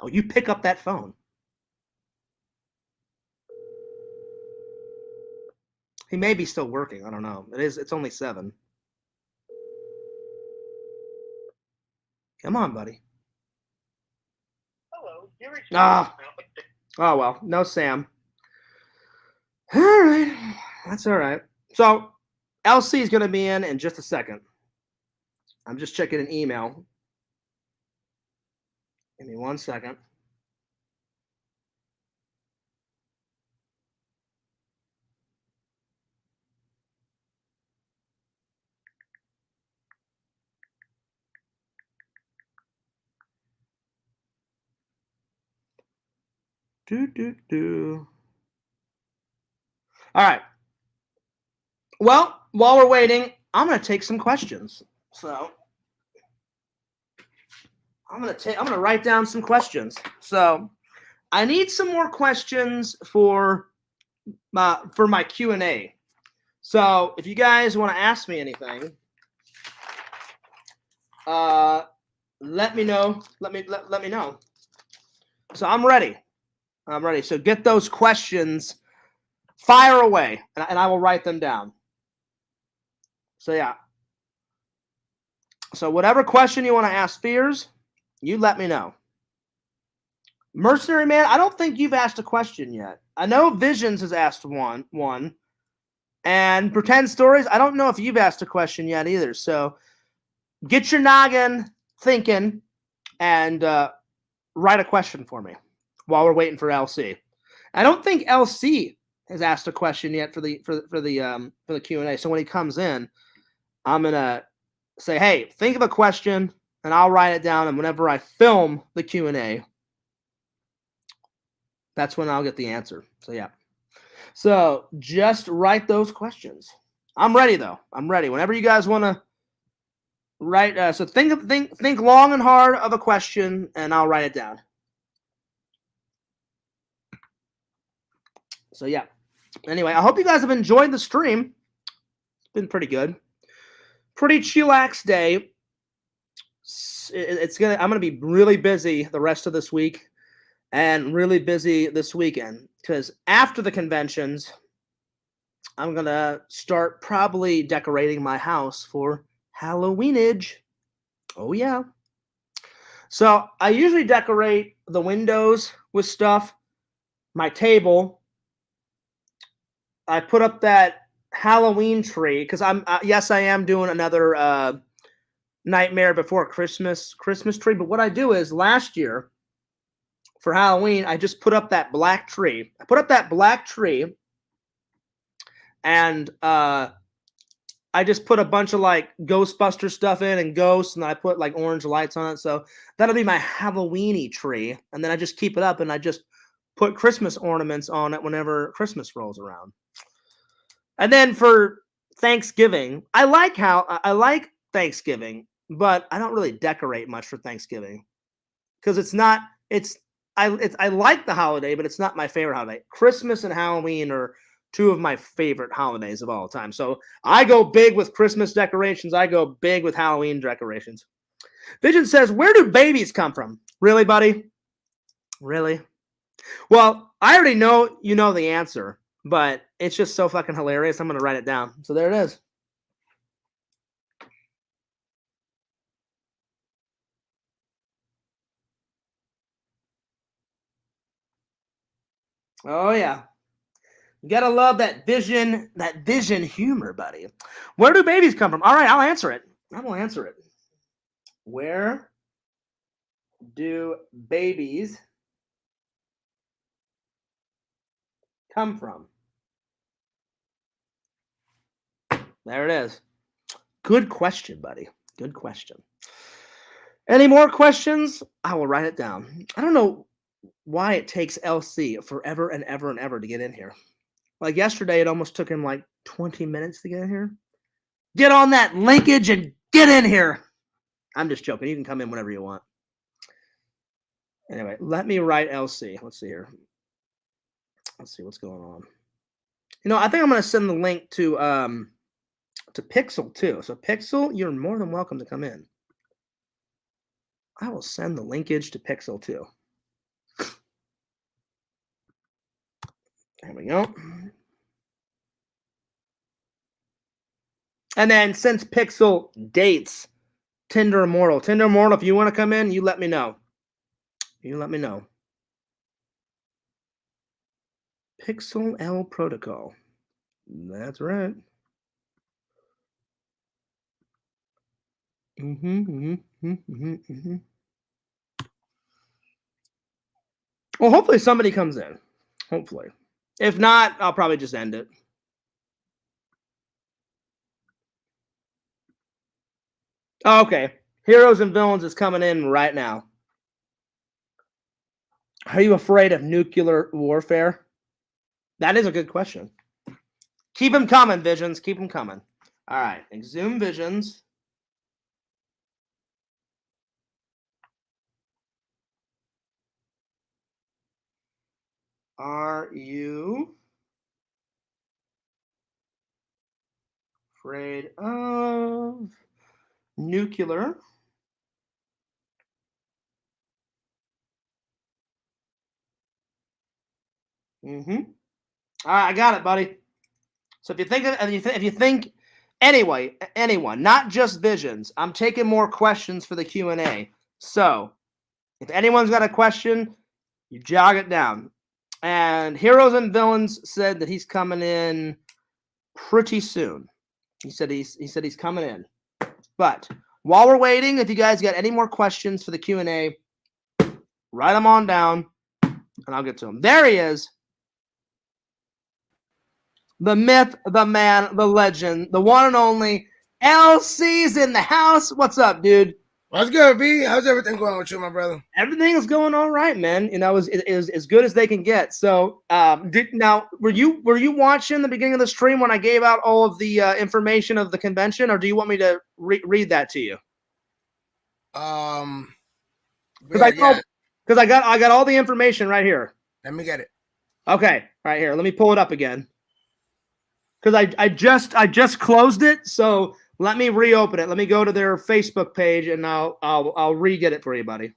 Oh, you pick up that phone. He may be still working. I don't know. It's only 7. Come on, buddy. Hello. Oh, well. No Sam. All right. That's all right. So LC is going to be in just a second. I'm just checking an email. Give me 1 second. All right. Well, while we're waiting, I'm going to take some questions. So I'm going to write down some questions. So I need some more questions for my Q&A. So if you guys want to ask me anything, let me know. Let me know. So I'm ready. So get those questions, fire away, and I will write them down. So yeah. So whatever question you want to ask Fears, you let me know. Mercenary Man, I don't think you've asked a question yet. I know Visions has asked one. And Pretend Stories, I don't know if you've asked a question yet either. So get your noggin thinking and write a question for me while we're waiting for LC. I don't think LC has asked a question yet for the Q&A. So when he comes in, I'm gonna say, hey, think of a question, and I'll write it down. And whenever I film the Q&A, that's when I'll get the answer. So yeah. So just write those questions. I'm ready though. I'm ready. Whenever you guys want to write, so think long and hard of a question, and I'll write it down. So yeah. Anyway, I hope you guys have enjoyed the stream. It's been pretty good. Pretty chillax day. I'm gonna be really busy the rest of this week, and really busy this weekend because after the conventions, I'm gonna start probably decorating my house for Halloweenage. Oh yeah. So I usually decorate the windows with stuff. My table. I put up that Halloween tree because yes, I am doing another Nightmare Before Christmas tree. But what I do is last year for Halloween, I just put up that black tree. I put up that black tree, and I just put a bunch of like Ghostbuster stuff in and ghosts, and I put like orange lights on it. So that'll be my Halloweeny tree. And then I just keep it up, and I just put Christmas ornaments on it whenever Christmas rolls around. And then for Thanksgiving, I like Thanksgiving, but I don't really decorate much for Thanksgiving because I like the holiday, but it's not my favorite holiday. Christmas and Halloween are two of my favorite holidays of all time. So I go big with Christmas decorations. I go big with Halloween decorations. Vision says, where do babies come from? Really, buddy? Really? Well, I already know you know the answer, but it's just so fucking hilarious. I'm going to write it down. So there it is. Oh, yeah. You gotta love that vision humor, buddy. Where do babies come from? All right, I'll answer it. I will answer it. Where do babies come from? There it is. Good question, buddy. Good question. Any more questions? I will write it down. I don't know why it takes LC forever and ever and ever to get in here. Like yesterday, it almost took him like 20 minutes to get in here. Get on that linkage and get in here. I'm just joking. You can come in whenever you want. Anyway, let me write LC. Let's see here. Let's see what's going on. You know, I think I'm going to send the link to Pixel too. So Pixel, you're more than welcome to come in. I will send the linkage to Pixel too. There we go. And then since Pixel dates Tinder Immortal, if you want to come in, you let me know. You let me know. Pixel L Protocol. That's right. Well, hopefully somebody comes in. Hopefully. If not, I'll probably just end it. Oh, okay. Heroes and Villains is coming in right now. Are you afraid of nuclear warfare? That is a good question. Keep them coming, Visions. Keep them coming. All right. Exhume Visions. Are you afraid of nuclear? Mm-hmm. All right, I got it, buddy. So if you think anyway, anyone, not just Visions, I'm taking more questions for the Q&A. So if anyone's got a question, you jog it down. And Heroes and Villains said that he's coming in pretty soon. He said he's coming in. But while we're waiting, if you guys got any more questions for the Q&A, write them on down, and I'll get to them. There he is. The myth, the man, the legend, the one and only LC's in the house. What's up, dude? What's good, B? How's everything going with you, my brother? Everything is going all right, man. You know, is as good as they can get. So, now were you watching the beginning of the stream when I gave out all of the information of the convention, or do you want me to read that to you? Because I got all the information right here. Let me get it. Okay, right here. Let me pull it up again. Because I just closed it, so let me reopen it. Let me go to their Facebook page, and I'll re-get it for you, buddy.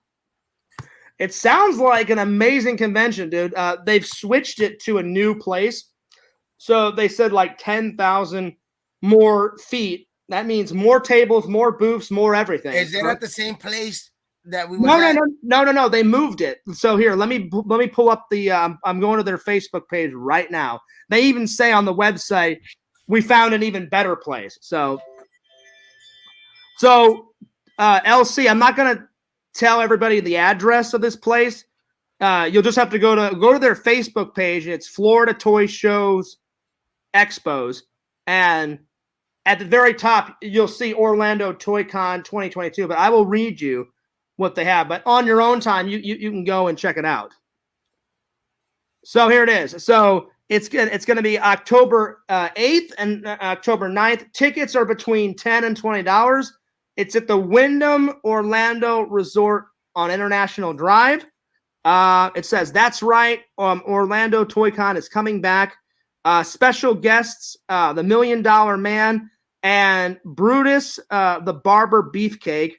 It sounds like an amazing convention, dude. They've switched it to a new place, so they said like 10,000 more feet. That means more tables, more booths, more everything. Is it at the same place that we? No. They moved it. So here, let me pull up the. I'm going to their Facebook page right now. They even say on the website, we found an even better place. So LC, I'm not gonna tell everybody the address of this place. You'll just have to go to their Facebook page. It's Florida Toy Shows Expos, and at the very top you'll see Orlando Toy Con 2022. But I will read you what they have. But on your own time, you can go and check it out. So here it is. So it's going to be October 8th and October 9th. Tickets are between $10 and $20. It's at the Wyndham Orlando Resort on International Drive. It says, that's right, Orlando Toy Con is coming back. Special guests, the $1 Million Man and Brutus, the Barber Beefcake.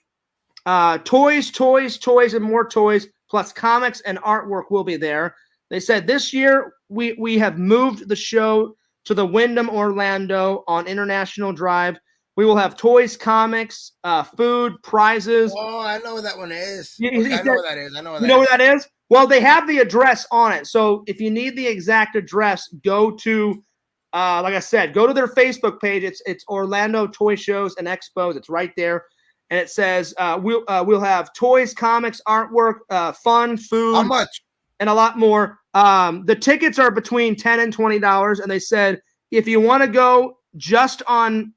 Toys, and more toys, plus comics and artwork will be there. They said this year we have moved the show to the Wyndham Orlando on International Drive. We will have toys, comics, food, prizes. Oh, I know what that one is. I know what that is. I know what that is. You know what that is? Well, they have the address on it. So if you need the exact address, go to, like I said, go to their Facebook page. It's Orlando Toy Shows and Expos. It's right there. And it says we'll have toys, comics, artwork, fun, food. How much? And a lot more. The tickets are between $10 and $20, and they said if you want to go just on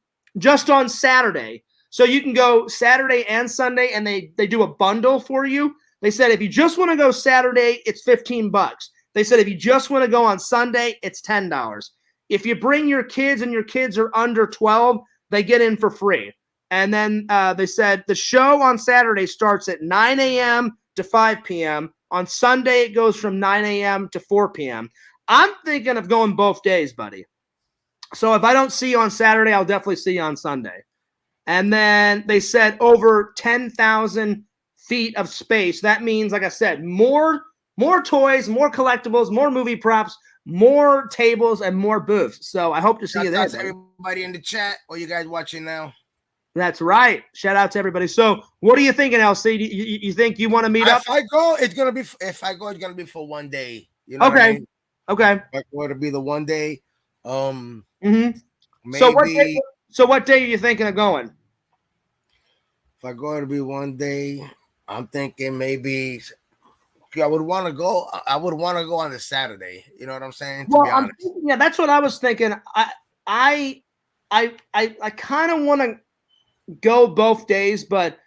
Saturday, so you can go Saturday and Sunday, and they do a bundle for you. They said if you just want to go Saturday, it's $15. They said if you just want to go on Sunday, it's $10. If you bring your kids and your kids are under 12, they get in for free. And then they said the show on Saturday starts at 9 a.m. to 5 p.m. On Sunday, it goes from 9 a.m. to 4 p.m. I'm thinking of going both days, buddy. So if I don't see you on Saturday, I'll definitely see you on Sunday. And then they said over 10,000 feet of space. That means, like I said, more toys, more collectibles, more movie props, more tables, and more booths. So I hope to see you there. Everybody in the chat, or you guys watching now? That's right. Shout out to everybody. So, what are you thinking, LC? You think you want to meet up? If I go, it's gonna be for one day. You know what I mean? Okay. If I go, it'll be the one day. Maybe. So what day are you thinking of going? If I go, it'll be one day. I'm thinking maybe I would want to go. I would want to go on the Saturday. You know what I'm saying? To be Well, I'm honest. thinking, yeah, that's what I was thinking. I, I kind of want to go both days, but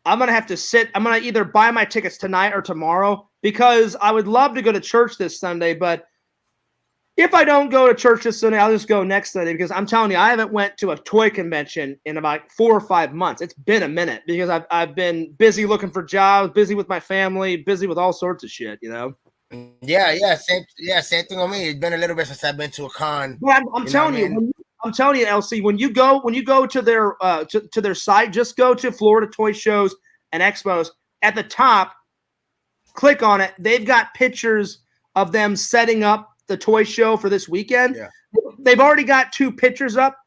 I'm gonna have to sit. I'm gonna either buy my tickets tonight or tomorrow because I would love to go to church this Sunday, but if I don't go to church this Sunday, I'll just go next Sunday because I'm telling you, I haven't went to a toy convention in about 4 or 5 months. It's been a minute because I've been busy looking for jobs, busy with my family, busy with all sorts of shit, you know. Same thing with me. It's been a little bit since I've been to a con. But I'm You know what I telling you, mean? I'm telling you, LC, when you go to their to their site, just go to Florida Toy Shows and Expos. At the top, click on it. They've got pictures of them setting up the toy show for this weekend. Yeah. They've already got 2 pictures up.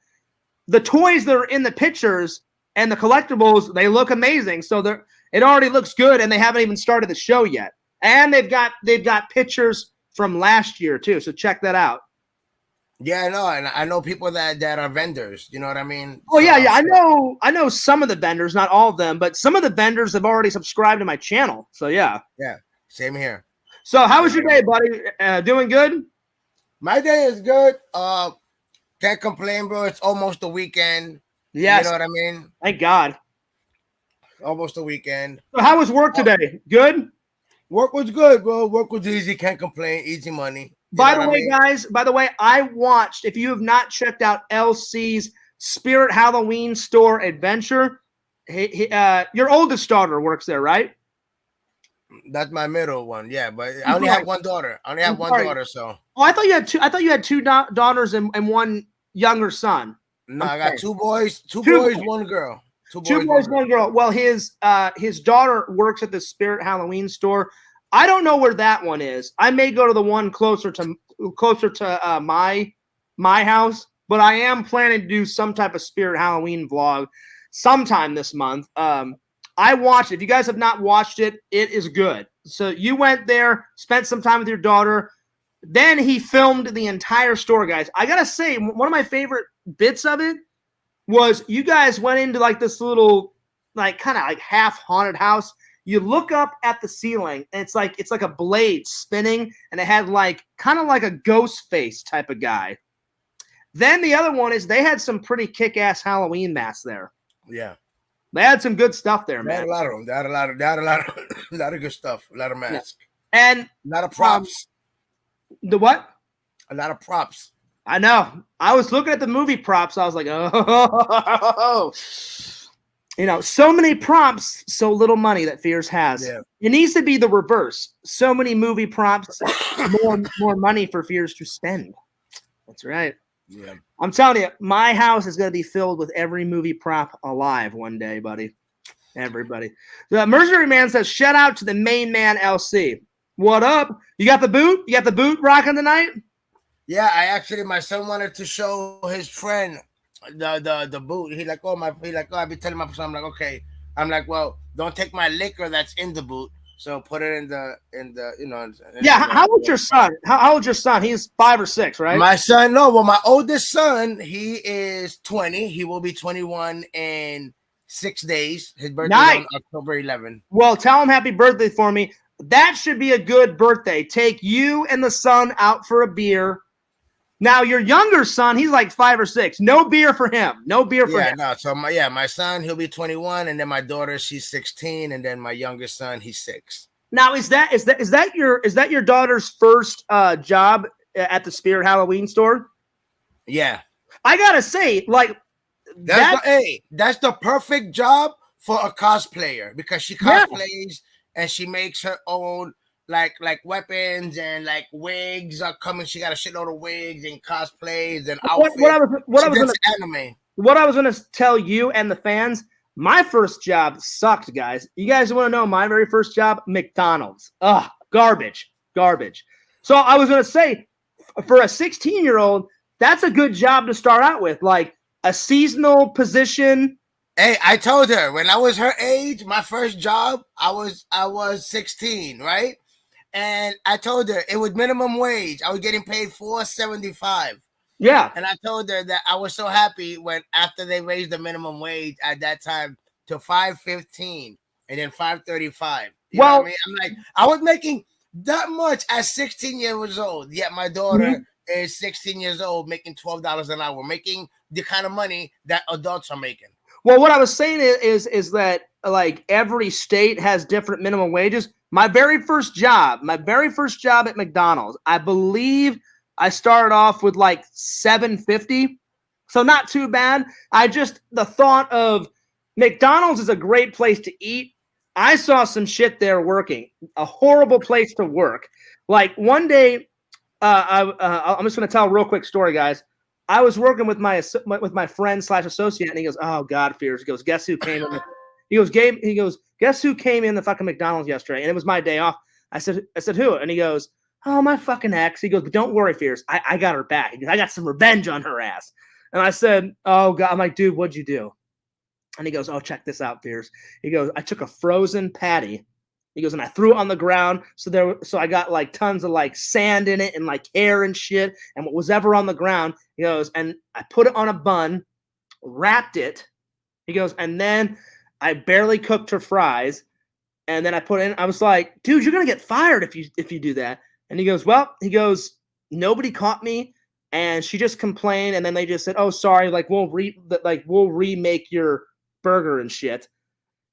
The toys that are in the pictures and the collectibles, they look amazing. So it already looks good, and they haven't even started the show yet. And they've got pictures from last year too. So check that out. Yeah, I know, and I know people that are vendors. You know what I mean? Oh So yeah, I'm yeah. sure- I know some of the vendors, not all of them, but some of the vendors have already subscribed to my channel. So yeah. Yeah, same here. So how was your day, buddy? Doing good? My day is good. Can't complain, bro. It's almost the weekend. Yes. You know what I mean? Thank God. Almost the weekend. So how was work today? Good? Work was good, bro. Work was easy. Can't complain. Easy money. You By know the what I way, mean? guys, I watched, if you have not checked out LC's Spirit Halloween Store Adventure, your oldest daughter works there, right? That's my middle one. Yeah, but I only have one daughter. I only have one daughter, so. Oh, I thought you had two. I thought you had two daughters and one younger son. No, I'm I got sorry. two boys, Two boys, boys. one girl. Two boys, one girl. Well, his daughter works at the Spirit Halloween store. I don't know where that one is. I may go to the one closer to my house, but I am planning to do some type of Spirit Halloween vlog sometime this month. I watched it. If you guys have not watched it, it is good. So you went there, spent some time with your daughter. Then he filmed the entire store, guys. I gotta say, one of my favorite bits of it was you guys went into like this little, like kind of like half haunted house. You look up at the ceiling, and it's like a blade spinning, and it had like kind of like a ghost face type of guy. Then the other one is they had some pretty kick-ass Halloween masks there. Yeah. They had some good stuff there, They had man. a lot of them. They had a lot of good stuff. A lot of masks. And A lot of props. the what? A lot of props. I know. I was looking at the movie props. I was like, oh, so many props, so little money that Fears has. Yeah. It needs to be the reverse. So many movie props, more money for Fears to spend. That's right. Yeah. I'm telling you, my house is going to be filled with every movie prop alive one day, buddy. Everybody. The Mercenary Man says, shout out to the main man, LC. What up? You got the boot? You got the boot rocking tonight? Yeah, my son wanted to show his friend the boot. He like, I be telling my son, I'm like, okay. I'm like, well, don't take my liquor that's in the boot. So put it in the Yeah, how old's your son? How old's your son? He's 5 or 6, right? My son, no. Well, my oldest son, he is 20. He will be 21 in 6 days. His birthday is on October 11th. Well, tell him happy birthday for me. That should be a good birthday. Take you and the son out for a beer. Now, your younger son, he's like 5 or 6. No beer for him. No beer for him. No. So my son, he'll be 21, and then my daughter, she's 16, and then my youngest son, he's 6. Now, is that your daughter's first job at the Spirit Halloween store? Yeah. I gotta say, like that's the perfect job for a cosplayer because she cosplays and she makes her own like weapons and like wigs are coming. She got a shitload of wigs and cosplays and outfits. What I was gonna tell you and the fans, my first job sucked, guys. You guys want to know my very first job? McDonald's. Ugh, garbage. So I was gonna say, for a 16-year-old, that's a good job to start out with, like a seasonal position. Hey, I told her when I was her age, my first job, I was 16, right? And I told her it was minimum wage. I was getting paid $4.75. Yeah. And I told her that I was so happy when after they raised the minimum wage at that time to 5:15 and then 5:35. You know Well, what I mean? I'm like, I was making that much at 16 years old. Yet my daughter is 16 years old, making $12 an hour, making the kind of money that adults are making. well, what I was saying is that like every state has different minimum wages. My very first job at McDonald's, I believe I started off with like $7.50, so not too bad. The thought of McDonald's is a great place to eat. I saw some shit there working, a horrible place to work. Like one day, I'm just going to tell a real quick story, guys. I was working with my friend / associate, and he goes, "Oh God, Fears." He goes, "Guess who came in?" He goes, "Guess who came in the fucking McDonald's yesterday?" And it was my day off. I said, "Who?" And he goes, "Oh, my fucking ex." He goes, "But don't worry, Fears. I got her back. He goes, I got some revenge on her ass." And I said, "Oh God." I'm like, "Dude, what'd you do?" And he goes, "Oh, check this out, Fears." He goes, "I took a frozen patty." He goes, "And I threw it on the ground. So I got like tons of like sand in it and like hair and shit and what was ever on the ground." He goes, "And I put it on a bun, wrapped it." He goes, "And then I barely cooked her fries. And then I was like, dude, you're going to get fired if you do that." And he goes, "Nobody caught me. And she just complained. And then they just said, 'Oh, sorry. Like we'll remake your burger and shit.'"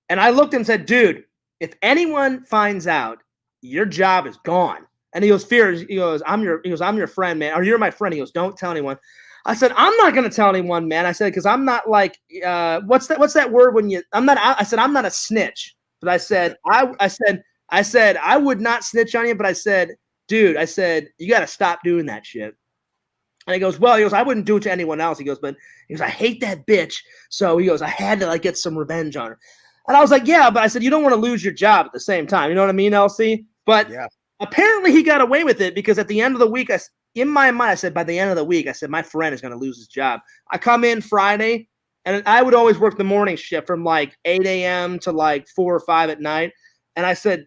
And I looked and said, "Dude, if anyone finds out, your job is gone." And he goes, "Fears." He goes, "I'm your friend, man. Or you're my friend." He goes, "Don't tell anyone." I said, "I'm not going to tell anyone, man." I said, "Because I'm not like, what's that word when I said, I'm not a snitch." But I said, I said, I would not snitch on you. But I said, "Dude," I said, "you got to stop doing that shit." And he goes, "I wouldn't do it to anyone else." He goes, "I hate that bitch." So he goes, "I had to like get some revenge on her." And I was like, "Yeah," but I said, "You don't want to lose your job at the same time." You know what I mean, LC? But Yeah. apparently he got away with it because at the end of the week, in my mind, I said, by the end of the week, I said, my friend is going to lose his job. I come in Friday, and I would always work the morning shift from like 8 a.m. to like 4 or 5 at night. And I said,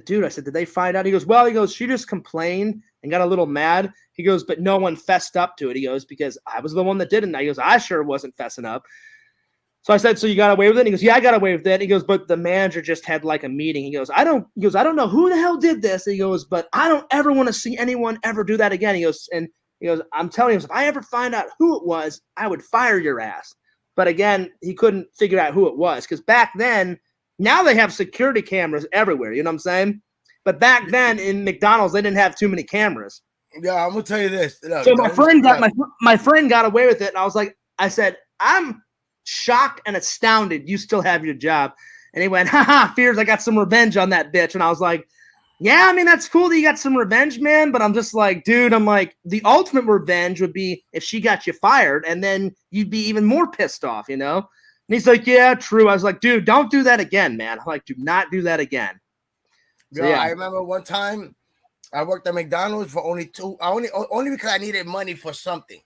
"Dude," I said, "did they find out?" He goes, "She just complained and got a little mad." He goes, "But no one fessed up to it." He goes, "Because I was the one that did it." And he goes, "I sure wasn't fessing up." So I said, "So you got away with it?" And he goes, "Yeah, I got away with it." He goes, "But the manager just had like a meeting." He goes, I don't know who the hell did this." And he goes, "But I don't ever want to see anyone ever do that again." He goes, "I'm telling you, if I ever find out who it was, I would fire your ass." But again, he couldn't figure out who it was because back then, now they have security cameras everywhere. You know what I'm saying? But back then in McDonald's, they didn't have too many cameras. Yeah, I'm gonna tell you this. Look, So my friend got away with it, and I said, "I'm shocked and astounded you still have your job." And he went, "Haha, Fears, I got some revenge on that bitch." And I was like, "Yeah, I mean, that's cool that you got some revenge, man." But I'm just like, dude, the ultimate revenge would be if she got you fired, and then you'd be even more pissed off, you know? And he's like, "Yeah, true." I was like, "Dude, don't do that again, man." I'm like, "Do not do that again." So, yeah, I remember one time I worked at McDonald's for only because I needed money for something.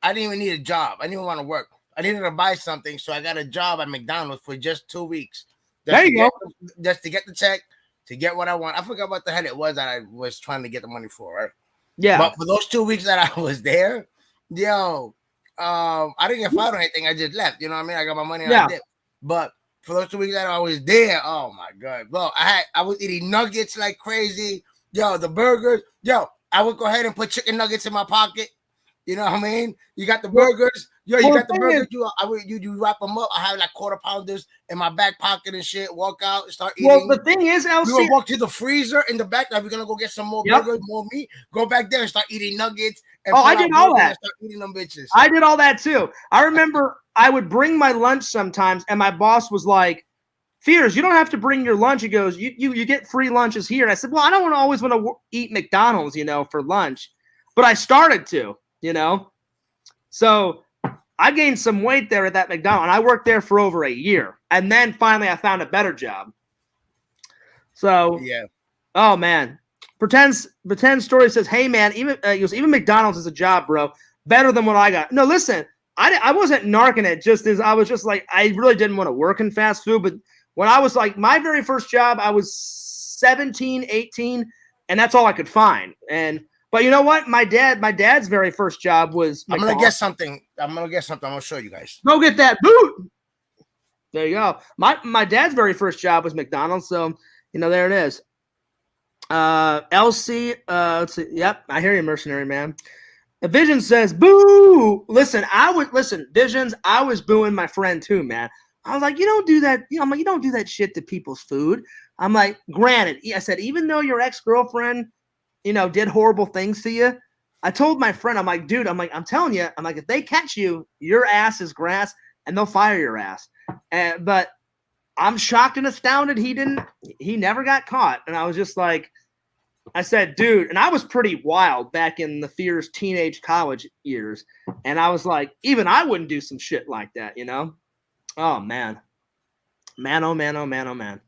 I didn't even need a job. I didn't even want to work. I needed to buy something, so I got a job at McDonald's for just 2 weeks. There you go. Just to get the check, to get what I want. I forgot what the hell it was that I was trying to get the money for, right? Yeah. But for those 2 weeks that I was there, I didn't get fired or anything. I just left. You know what I mean? I got my money and I did. But for those 2 weeks that I was there, oh my God, bro, I was eating nuggets like crazy. The burgers. I would go ahead and put chicken nuggets in my pocket. You know what I mean? You got the burgers. You got the burgers. You wrap them up. I have like quarter pounders in my back pocket and shit. Walk out, start eating. Well, the thing is, LC, we would walk to the freezer in the back. Like we're gonna go get some more burgers, more meat. Go back there and start eating nuggets. And I did all that. Start eating them bitches. I did all that too. I remember I would bring my lunch sometimes, and my boss was like, "Fears, you don't have to bring your lunch." He goes, "You get free lunches here." And I said, "Well, I don't always want to eat McDonald's, for lunch," but I started to, So I gained some weight there at that McDonald's, and I worked there for over a year. And then finally I found a better job. So, yeah. Oh, man. Pretend Story says, "Hey, man, even McDonald's is a job, bro. Better than what I got." No, listen, I wasn't narking it just as I was just like, I really didn't want to work in fast food. But when I was like, my very first job, I was 17, 18, and that's all I could find. But you know what? My dad's very first job was McDonald's. I'm gonna guess something. I'm gonna show you guys. Go get that boot. There you go. My dad's very first job was McDonald's, so there it is. LC, let's see. Yep, I hear you, mercenary man. Vision says, "Boo!" Listen, Visions. I was booing my friend too, man. I was like, you don't do that. I'm like, you don't do that shit to people's food. I'm like, granted, I said, even though your ex-girlfriend, did horrible things to you, I told my friend, I'm like, dude, I'm telling you, I'm like, if they catch you, your ass is grass, and they'll fire your ass. But I'm shocked and astounded he never got caught. And I was just like, I said, dude, and I was pretty wild back in the Fears teenage college years. And I was like, even I wouldn't do some shit like that, Oh, man. Man, oh, man, oh, man, oh, man.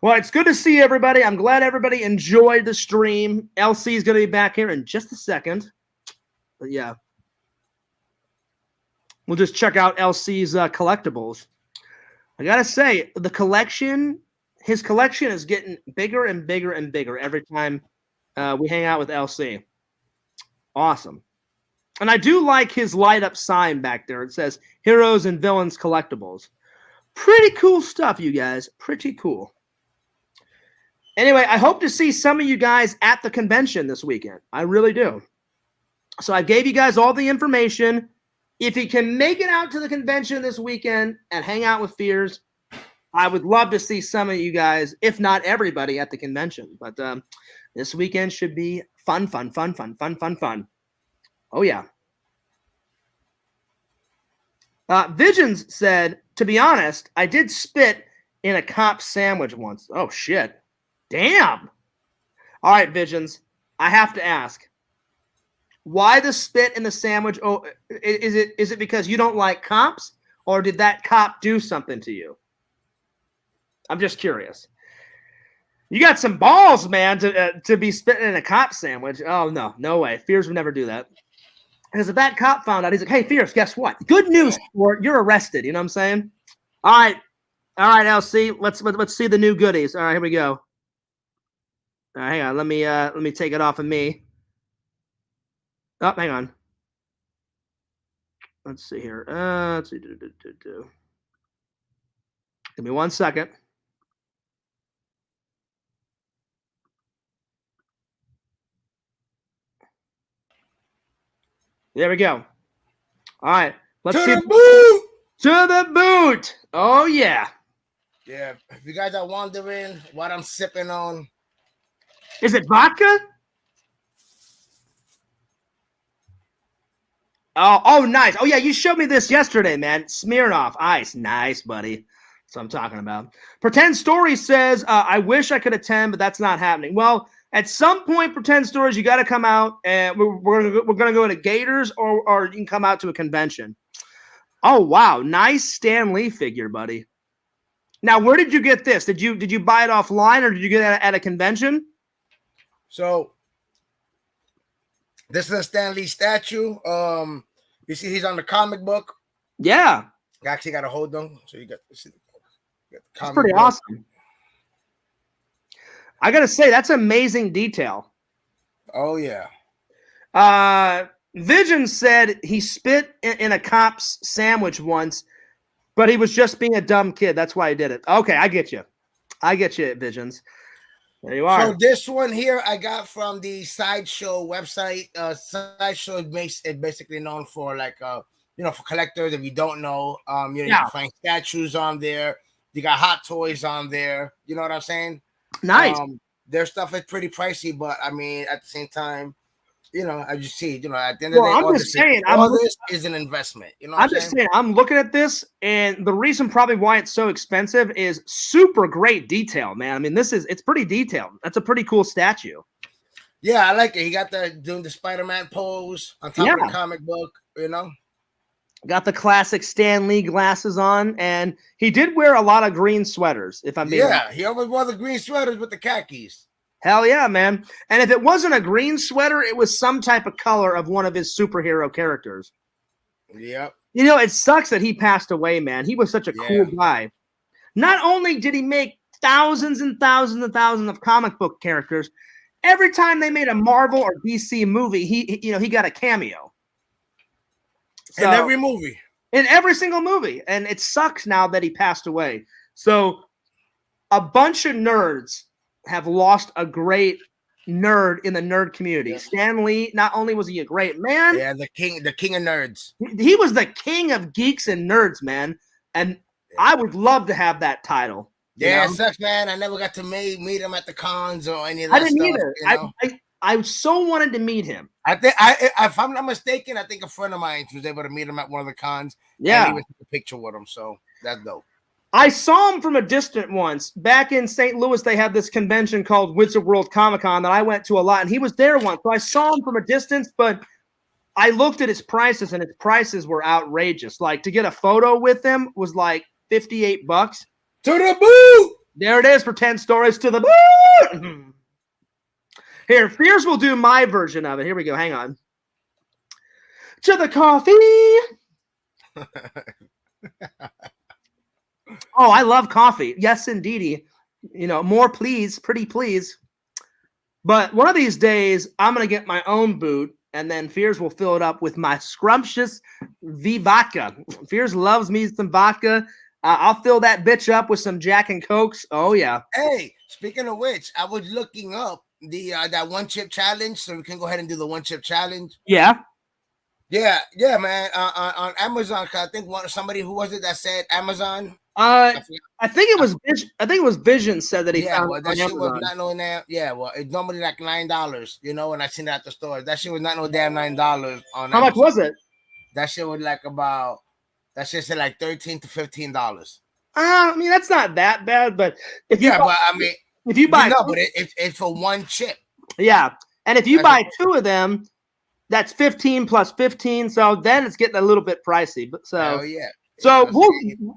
Well, it's good to see everybody. I'm glad everybody enjoyed the stream. LC is going to be back here in just a second. But, yeah. We'll just check out LC's collectibles. I got to say, his collection is getting bigger and bigger and bigger every time we hang out with LC. Awesome. And I do like his light-up sign back there. It says Heroes and Villains Collectibles. Pretty cool stuff, you guys. Pretty cool. Anyway, I hope to see some of you guys at the convention this weekend. I really do. So I gave you guys all the information. If you can make it out to the convention this weekend and hang out with Fears, I would love to see some of you guys, if not everybody, at the convention. But this weekend should be fun. Oh, yeah. Visions said, to be honest, I did spit in a cop sandwich once. Oh, shit. Damn. All right, Visions, I have to ask. Why the spit in the sandwich? Oh, is it because you don't like cops, or did that cop do something to you? I'm just curious. You got some balls, man, to be spitting in a cop sandwich. Oh, no way. Fears would never do that. Because if that cop found out, he's like, hey, Fears, guess what? Good news, sport. You're arrested. You know what I'm saying? All right, LC. Let's see the new goodies. All right, here we go. All right, hang on. Let me take it off of me. Oh, hang on. Let's see here. Let's see. Give me 1 second. There we go. All right. Let's see. The boot! To the boot. Oh, yeah. Yeah. If you guys are wondering what I'm sipping on. Is it vodka? Oh, nice. Oh, yeah, you showed me this yesterday, man. Smirnoff Ice. Nice, buddy. That's what I'm talking about. Pretend Story says, I wish I could attend, but that's not happening. Well, at some point, Pretend Stories, you got to come out, and we're gonna go to Gators, or you can come out to a convention. Oh, wow. Nice Stan Lee figure, buddy. Now, where did you get this? Did you buy it offline, or did you get it at a convention? So, this is a Stan Lee statue. You see he's on the comic book. Yeah. I actually got to hold them. So you got the That's pretty awesome. I got to say, that's amazing detail. Oh, yeah. Vision said he spit in a cop's sandwich once, but he was just being a dumb kid. That's why he did it. Okay, I get you. Visions. There you are. So this one here I got from the Sideshow website. Sideshow is basically known for for collectors. If you don't know, you can find statues on there. You got hot toys on there. You know what I'm saying? Nice. Their stuff is pretty pricey, but I mean, at the same time, as you see, at the end of the day, I'm just saying, this is an investment. You know what I'm just saying, I'm looking at this, and the reason probably why it's so expensive is super great detail, man. I mean, it's pretty detailed. That's a pretty cool statue. Yeah, I like it. He got doing the Spider-Man pose on top of the comic book, Got the classic Stan Lee glasses on, and he did wear a lot of green sweaters, if I'm being honest. He always wore the green sweaters with the khakis. Hell yeah, man. And if it wasn't a green sweater, it was some type of color of one of his superhero characters. Yep. It sucks that he passed away, man. He was such a cool guy. Not only did he make thousands and thousands and thousands of comic book characters, every time they made a Marvel or DC movie, he got a cameo. In every movie. in every single movie. And it sucks now that he passed away. So a bunch of nerds have lost a great nerd in the nerd community. Yeah. Stan Lee, not only was he a great man, Yeah, the king of nerds. he was the king of geeks and nerds, man. And I would love to have that title. Yeah, it sucks, man. I never got to meet him at the cons or any of that I didn't stuff. either. You know? I so wanted to meet him. I think if I'm not mistaken, I think a friend of mine was able to meet him at one of the cons. Yeah, and even took a picture with him. So that's dope. I saw him from a distance once. Back in St. Louis, they had this convention called Wizard World Comic Con that I went to a lot, and he was there once. So I saw him from a distance, but I looked at his prices, and his prices were outrageous. Like, to get a photo with him was like $58. To the boot! There it is for 10 stories to the boot! Here, Fears will do my version of it. Here we go. Hang on. To the coffee! Oh, I love coffee. Yes, indeedy. You know, more please, pretty please. But one of these days, I'm going to get my own boot, and then Fears will fill it up with my scrumptious V-Vodka. Fears loves me some vodka. I'll fill that bitch up with some Jack and Cokes. Oh, yeah. Hey, speaking of which, I was looking up the that one chip challenge, so we can go ahead and do the one chip challenge. Yeah. Yeah, man. On Amazon, I think somebody who was it that said Amazon. I think it was Vision said that he found well, that shit was not no damn. Yeah, well, it's normally like $9, you know, when I seen it at the store. That shit was not no damn $9 on. How Amazon. much was it? That shit was like about. That shit said like $13 to $15. I mean, that's not that bad, but if you but I mean, if you buy, but it's for one chip. Yeah, and if you buy two of them, that's 15 plus 15. So then it's getting a little bit pricey. But so yeah. So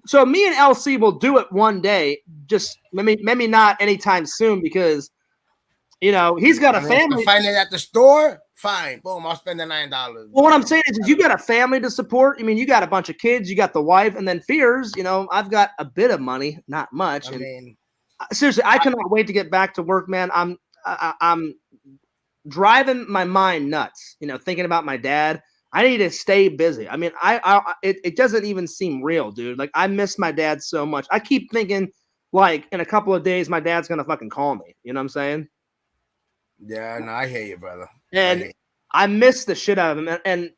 so me and LC will do it one day. Just maybe not anytime soon because you know he's got a family. Find it at the store. Fine, boom. I'll spend the $9. Well, what I'm saying is you got a family to support. I mean, you got a bunch of kids. You got the wife, and then Fears. You know, I've got a bit of money, not much. I mean, seriously, I cannot wait to get back to work, man. I'm driving my mind nuts. You know, thinking about my dad. I need to stay busy. I mean, it doesn't even seem real, dude. Like, I miss my dad so much. I keep thinking, like, in a couple of days, my dad's gonna fucking call me. You know what I'm saying? Yeah, no, I hear you, brother. And I miss the shit out of him. And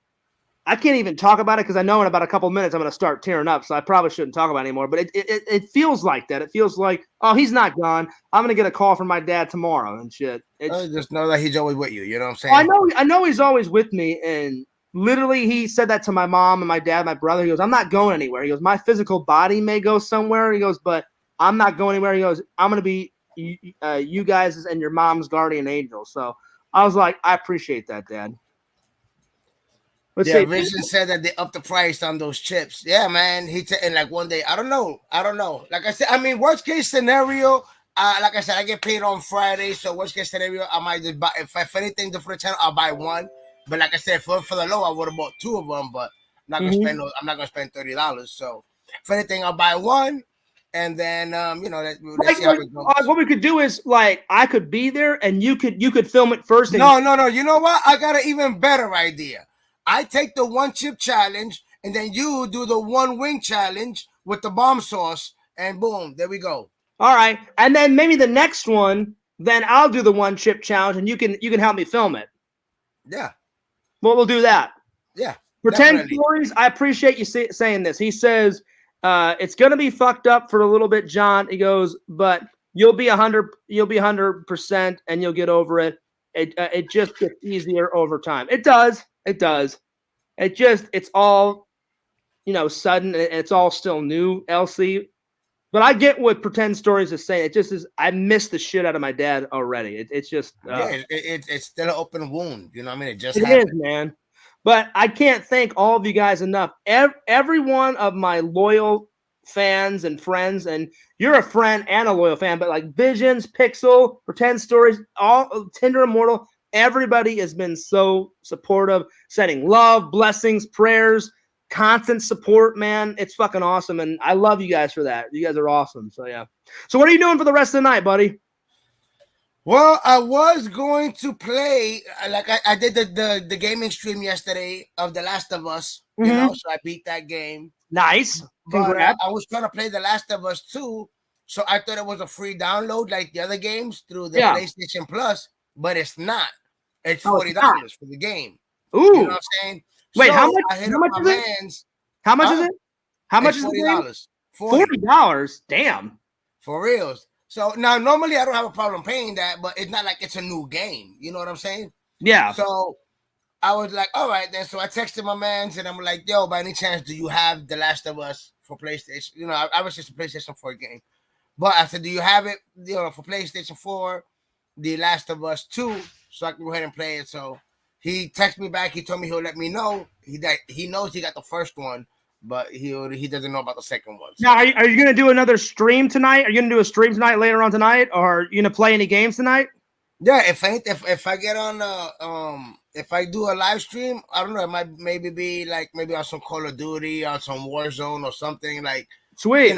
I can't even talk about it because I know in about a couple of minutes I'm gonna start tearing up. So I probably shouldn't talk about it anymore. But it feels like that. It feels like, oh, he's not gone. I'm gonna get a call from my dad tomorrow and shit. Just know that he's always with you. You know what I'm saying? I know he's always with me. And literally, he said that to my mom and my dad, my brother. He goes, I'm not going anywhere. He goes, my physical body may go somewhere. He goes, but I'm not going anywhere. He goes, I'm going to be you guys and your mom's guardian angel. So I was like, I appreciate that, Dad. Vision said that they upped the price on those chips. Yeah, man. He said, and like one day, I don't know. Like I said, I mean, worst case scenario, like I said, I get paid on Friday. So worst case scenario, I might just buy, if anything for the channel, I'll buy one. But like I said, for the low, I would have bought two of them, but I'm not gonna spend $30. So if anything, I'll buy one, and then you know, let's see how it goes. What we could do is like I could be there, and you could film it first. No. You know what? I got an even better idea. I take the one chip challenge, and then you do the one wing challenge with the bomb sauce, and boom, there we go. All right, and then maybe the next one, then I'll do the one chip challenge, and you can help me film it. Yeah. Well, we'll do that. Yeah. For 10 stories, I appreciate you saying this. He says, it's going to be fucked up for a little bit, John. He goes, but you'll be 100%, and you'll get over it. It just gets easier over time. It does. It's all, you know, sudden. It's all still new, LC. But I get what Pretend Stories is saying. It just is. I miss the shit out of my dad already. It's just. It's still an open wound. You know what I mean? It just is, man. But I can't thank all of you guys enough. Every one of my loyal fans and friends, and you're a friend and a loyal fan, but like Visions, Pixel, Pretend Stories, all Tinder Immortal, everybody has been so supportive, sending love, blessings, prayers, constant support, man. It's fucking awesome, and I love you guys for that. You guys are awesome. So yeah. So what are you doing for the rest of the night, buddy? Well, I was going to play like I did the gaming stream yesterday of The Last of Us, Mm-hmm. so I beat that game. Nice. But Congrats. I was trying to play The Last of Us 2, so I thought it was a free download like the other games through the Yeah. PlayStation Plus, but it's not. It's Oh, $40 it's not. for the game. Ooh. You know what I'm saying? Wait, how So much? I hit How up much my is it? man's. How much is it? How much It's is the game? $40. $40. Damn. For reals. So now normally I don't have a problem paying that, but it's not like it's a new game. You know what I'm saying? Yeah. So I was like, all right then. So I texted my mans and I'm like, yo, by any chance, do you have The Last of Us for PlayStation? I was just a PlayStation 4 game. But I said, do you have it, for PlayStation 4, The Last of Us 2, so I can go ahead and play it? So he texted me back. He told me he'll let me know. He knows he got the first one, but he doesn't know about the second one. So. Now, are you going to do another stream tonight? Are you going to do a stream tonight later on tonight? Or are you going to play any games tonight? Yeah, if I get on if I do a live stream, I don't know, it might maybe be like maybe on some Call of Duty, on some Warzone or something like. Sweet.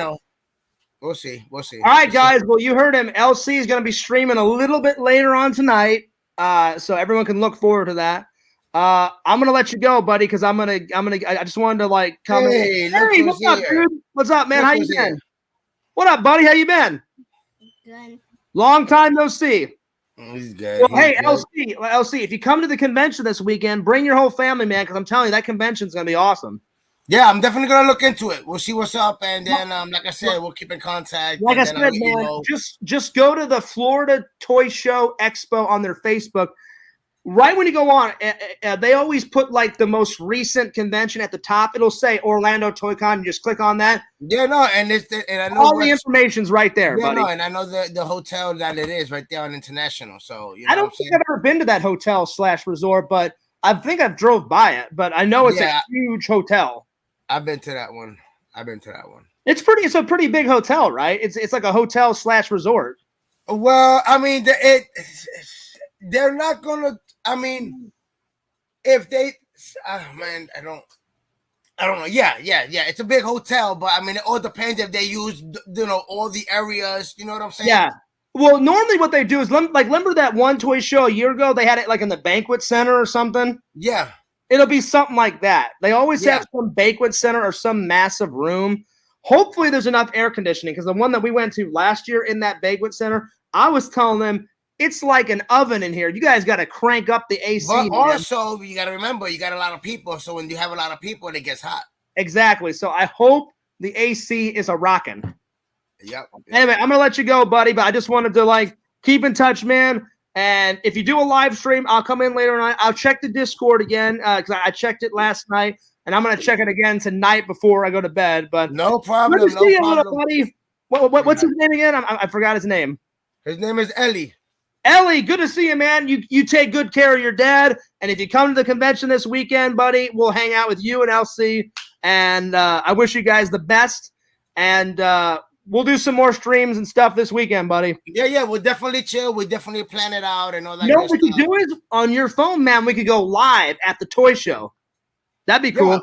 We'll see. All right, guys. Well, you heard him. LC is going to be streaming a little bit later on tonight, so everyone can look forward to that. I'm gonna let you go, buddy, because I just wanted to come. Hey, What's up, dude? What's up, man? How you been? Here. What up, buddy? How you been? Good. Long time no see. He's good. Well, hey, good. LC, if you come to the convention this weekend, bring your whole family, man, because I'm telling you, that convention's gonna be awesome. Yeah, I'm definitely gonna look into it. We'll see what's up, and then, like I said, we'll keep in contact. Like I said, man, just go to the Florida Toy Show Expo on their Facebook. Right when you go on, they always put the most recent convention at the top. It'll say Orlando Toy Con. You just click on that. Yeah, no, and I know all the information's right there, buddy. No, and I know the hotel that it is right there on International. So I don't think I've ever been to that hotel/resort, but I think I've drove by it. But I know it's a huge hotel. I've been to that one. It's a pretty big hotel, right? It's like a hotel/resort. Well, I mean, they're not gonna. I mean, if they, man, I don't know. Yeah. It's a big hotel, but I mean, it all depends if they use, all the areas. You know what I'm saying? Yeah. Well, normally what they do is remember that one toy show a year ago? They had it in the banquet center or something. Yeah. It'll be something like that. They always have some banquet center or some massive room. Hopefully, there's enough air conditioning, because the one that we went to last year in that banquet center, I was telling them, it's like an oven in here. You guys got to crank up the AC. But also, you got to remember, you got a lot of people. So when you have a lot of people, it gets hot. Exactly. So I hope the AC is a rocking. Yep. Anyway, I'm going to let you go, buddy. But I just wanted to keep in touch, man. And if you do a live stream, I'll come in later tonight. I'll check the Discord again, because I checked it last night. And I'm going to check it again tonight before I go to bed. But no problem. Good to see you, little buddy. What's his name again? I forgot his name. His name is Ellie. Ellie, good to see you, man. You take good care of your dad. And if you come to the convention this weekend, buddy, we'll hang out with you and LC. And I wish you guys the best. And we'll do some more streams and stuff this weekend, buddy. Yeah, we'll definitely chill. We'll definitely plan it out and all that. You know what we could do is, on your phone, man, we could go live at the toy show. That'd be cool. Yeah,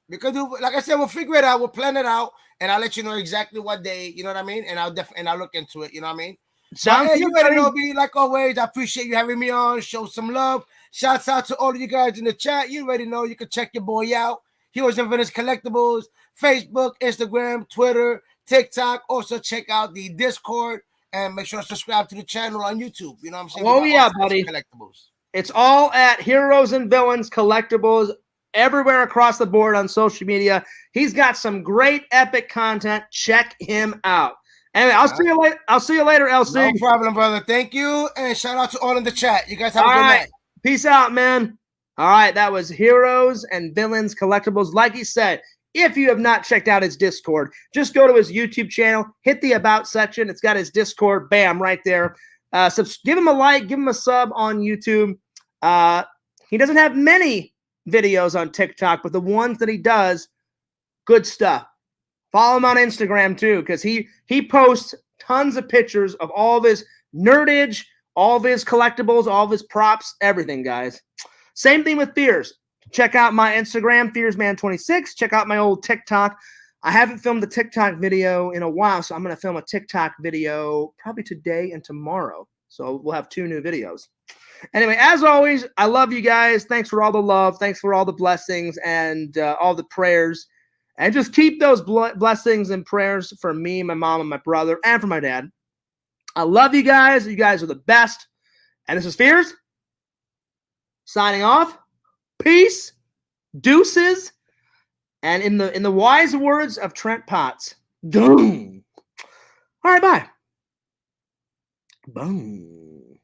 because, like I said, we'll figure it out. We'll plan it out. And I'll let you know exactly what day, you know what I mean? And I'll look into it, you know what I mean? Sounds good, you better know, B, like always. I appreciate you having me on. Show some love. Shouts out to all of you guys in the chat. You already know you can check your boy out. Heroes and Villains Collectibles, Facebook, Instagram, Twitter, TikTok. Also check out the Discord and make sure to subscribe to the channel on YouTube. You know what I'm saying? Oh yeah, buddy. Collectibles. It's all at Heroes and Villains Collectibles everywhere across the board on social media. He's got some great epic content. Check him out. Anyway, I'll see you later. I'll see you later, LC. No problem, brother. Thank you, and shout out to all in the chat. You guys have a good night. Peace out, man. All right, that was Heroes and Villains Collectibles. Like he said, if you have not checked out his Discord, just go to his YouTube channel, hit the About section. It's got his Discord, bam, right there. Give him a like, give him a sub on YouTube. He doesn't have many videos on TikTok, but the ones that he does, good stuff. Follow him on Instagram too, because he posts tons of pictures of all of his nerdage, all of his collectibles, all of his props, everything, guys. Same thing with Fears. Check out my Instagram, FearsMan26. Check out my old TikTok. I haven't filmed a TikTok video in a while, so I'm going to film a TikTok video probably today and tomorrow. So we'll have 2 new videos. Anyway, as always, I love you guys. Thanks for all the love. Thanks for all the blessings and all the prayers. And just keep those blessings and prayers for me, my mom, and my brother, and for my dad. I love you guys. You guys are the best. And this is Fears signing off. Peace, deuces, and in the wise words of Trent Potts, doom. All right, bye. Boom.